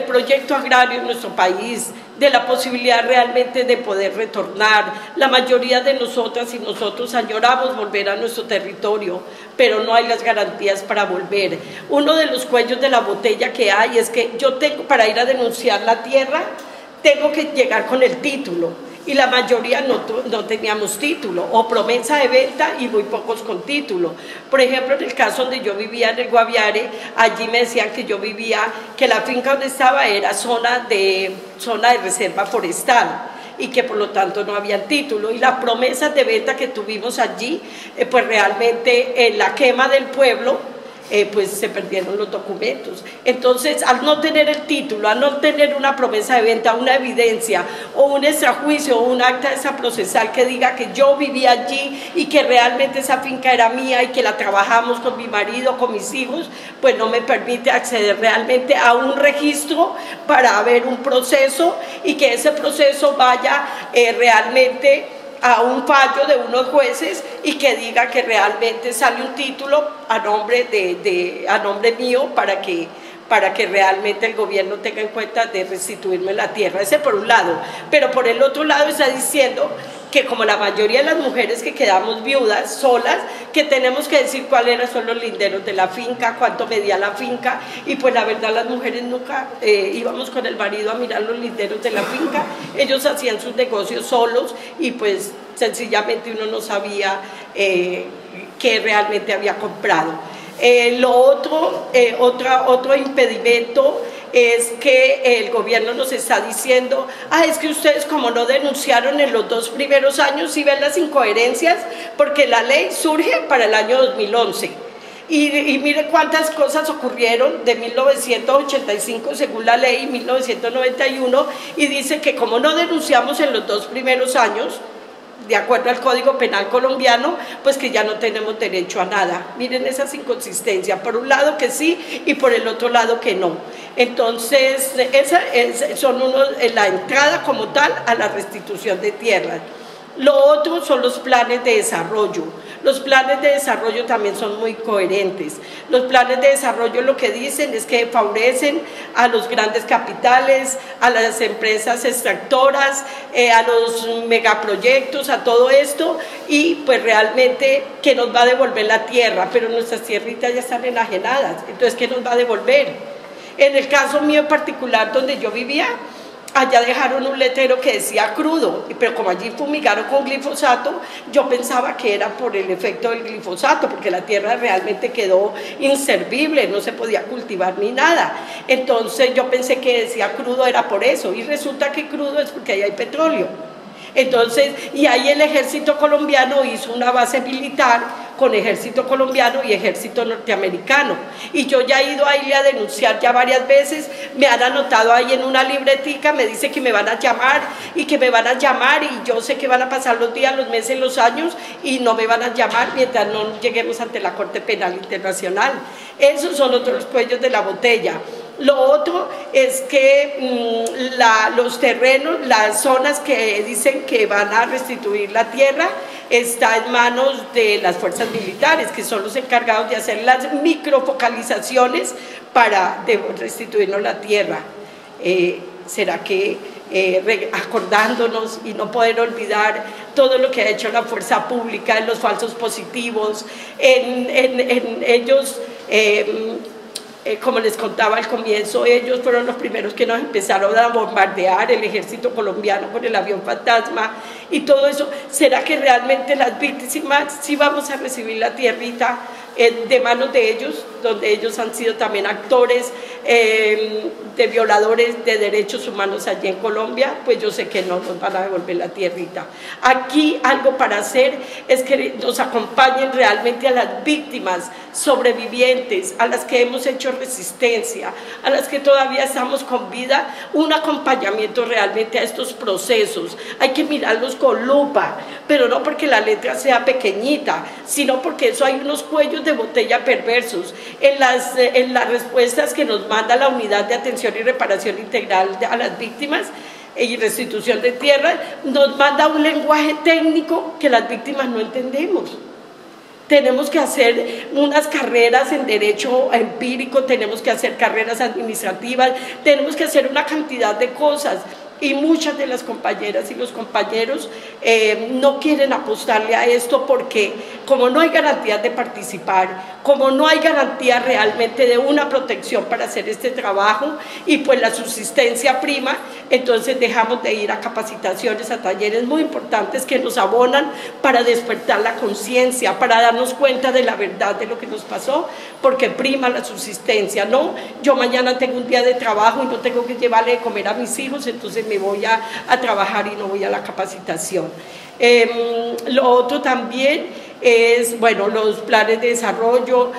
proyecto agrario en nuestro país, de la posibilidad realmente de poder retornar. La mayoría de nosotras y nosotros añoramos volver a nuestro territorio, pero no hay las garantías para volver. Uno de los cuellos de la botella que hay es que yo tengo, para ir a denunciar la tierra, tengo que llegar con el título. Y la mayoría no teníamos título, o promesa de venta y muy pocos con título. Por ejemplo, en el caso donde yo vivía en el Guaviare, allí me decían que yo vivía, que la finca donde estaba era zona de reserva forestal y que por lo tanto no había título. Y las promesas de venta que tuvimos allí, pues realmente en la quema del pueblo, pues se perdieron los documentos. Entonces, al no tener el título, al no tener una promesa de venta, una evidencia o un extrajuicio o un acta de esa procesal que diga que yo vivía allí y que realmente esa finca era mía y que la trabajamos con mi marido, con mis hijos, pues no me permite acceder realmente a un registro para ver un proceso y que ese proceso vaya realmente a un fallo de unos jueces y que diga que realmente sale un título a nombre a nombre mío para que realmente el gobierno tenga en cuenta de restituirme la tierra. Ese por un lado, pero por el otro lado está diciendo que como la mayoría de las mujeres que quedamos viudas, solas, que tenemos que decir cuáles son los linderos de la finca, cuánto medía la finca, y pues la verdad las mujeres nunca íbamos con el marido a mirar los linderos de la finca, ellos hacían sus negocios solos y pues sencillamente uno no sabía qué realmente había comprado. Otro impedimento es que el gobierno nos está diciendo, es que ustedes como no denunciaron en los 2 primeros años, sí ven las incoherencias, porque la ley surge para el año 2011. Y mire cuántas cosas ocurrieron de 1985 según la ley, 1991, y dice que como no denunciamos en los 2 primeros años, de acuerdo al Código Penal colombiano, pues que ya no tenemos derecho a nada. Miren esas inconsistencias, por un lado que sí y por el otro lado que no. Entonces, esa son la entrada como tal a la restitución de tierras. Lo otro son los planes de desarrollo. Los planes de desarrollo también son muy coherentes. Los planes de desarrollo lo que dicen es que favorecen a los grandes capitales, a las empresas extractoras, a los megaproyectos, a todo esto, y pues realmente que nos va a devolver la tierra, pero nuestras tierritas ya están enajenadas, entonces ¿qué nos va a devolver? En el caso mío en particular, donde yo vivía, allá dejaron un letrero que decía crudo, pero como allí fumigaron con glifosato, yo pensaba que era por el efecto del glifosato, porque la tierra realmente quedó inservible, no se podía cultivar ni nada. Entonces yo pensé que decía crudo era por eso, y resulta que crudo es porque ahí hay petróleo. Entonces, y ahí el ejército colombiano hizo una base militar con ejército colombiano y ejército norteamericano. Y yo ya he ido ahí a denunciar ya varias veces, me han anotado ahí en una libretica, me dice que me van a llamar y que me van a llamar, y yo sé que van a pasar los días, los meses, los años, y no me van a llamar mientras no lleguemos ante la Corte Penal Internacional. Esos son otros cuellos de la botella. Lo otro es que los terrenos, las zonas que dicen que van a restituir la tierra, está en manos de las fuerzas militares, que son los encargados de hacer las microfocalizaciones para restituirnos la tierra. ¿Será que acordándonos y no poder olvidar todo lo que ha hecho la fuerza pública, en los falsos positivos, en ellos... como les contaba al comienzo, ellos fueron los primeros que nos empezaron a bombardear, el ejército colombiano con el avión fantasma y todo eso? ¿Será que realmente las víctimas sí vamos a recibir la tierrita de manos de ellos, donde ellos han sido también actores de violadores de derechos humanos allí en Colombia? Pues yo sé que no nos van a devolver la tierrita. Aquí algo para hacer es que nos acompañen realmente a las víctimas sobrevivientes, a las que hemos hecho resistencia, a las que todavía estamos con vida, un acompañamiento realmente a estos procesos. Hay que mirarlos con lupa, pero no porque la letra sea pequeñita, sino porque eso hay unos cuellos de botella perversos. En las respuestas que nos manda la Unidad de Atención y Reparación Integral a las Víctimas y Restitución de Tierra, nos manda un lenguaje técnico que las víctimas no entendemos. Tenemos que hacer unas carreras en derecho empírico, tenemos que hacer carreras administrativas, tenemos que hacer una cantidad de cosas. Y muchas de las compañeras y los compañeros no quieren apostarle a esto porque como no hay garantías de participar, como no hay garantía realmente de una protección para hacer este trabajo y pues la subsistencia prima, entonces dejamos de ir a capacitaciones, a talleres muy importantes que nos abonan para despertar la conciencia, para darnos cuenta de la verdad de lo que nos pasó, porque prima la subsistencia. No, yo mañana tengo un día de trabajo y no tengo que llevarle de comer a mis hijos, entonces me voy a trabajar y no voy a la capacitación. Lo otro también es, bueno, los planes de desarrollo.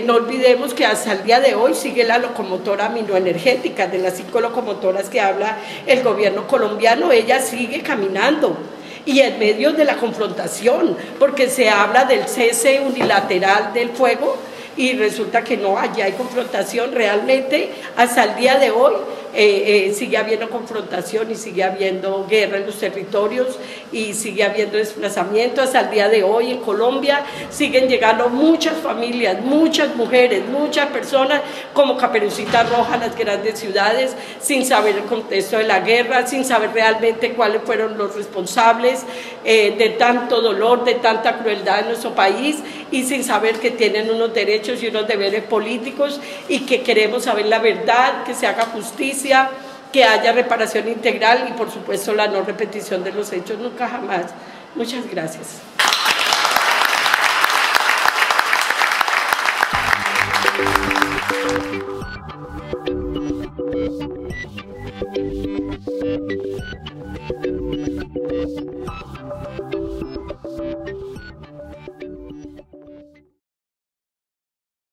No olvidemos que hasta el día de hoy sigue la locomotora aminoenergética, de las 5 locomotoras que habla el gobierno colombiano, ella sigue caminando. Y en medio de la confrontación, porque se habla del cese unilateral del fuego y resulta que no, allá hay confrontación realmente hasta el día de hoy. Sigue habiendo confrontación y sigue habiendo guerra en los territorios y sigue habiendo desplazamiento. Hasta el día de hoy en Colombia siguen llegando muchas familias, muchas mujeres, muchas personas como Caperucita Roja a las grandes ciudades sin saber el contexto de la guerra, sin saber realmente cuáles fueron los responsables de tanto dolor, de tanta crueldad en nuestro país, y sin saber que tienen unos derechos y unos deberes políticos y que queremos saber la verdad, que se haga justicia, que haya reparación integral y por supuesto la no repetición de los hechos nunca jamás. Muchas gracias.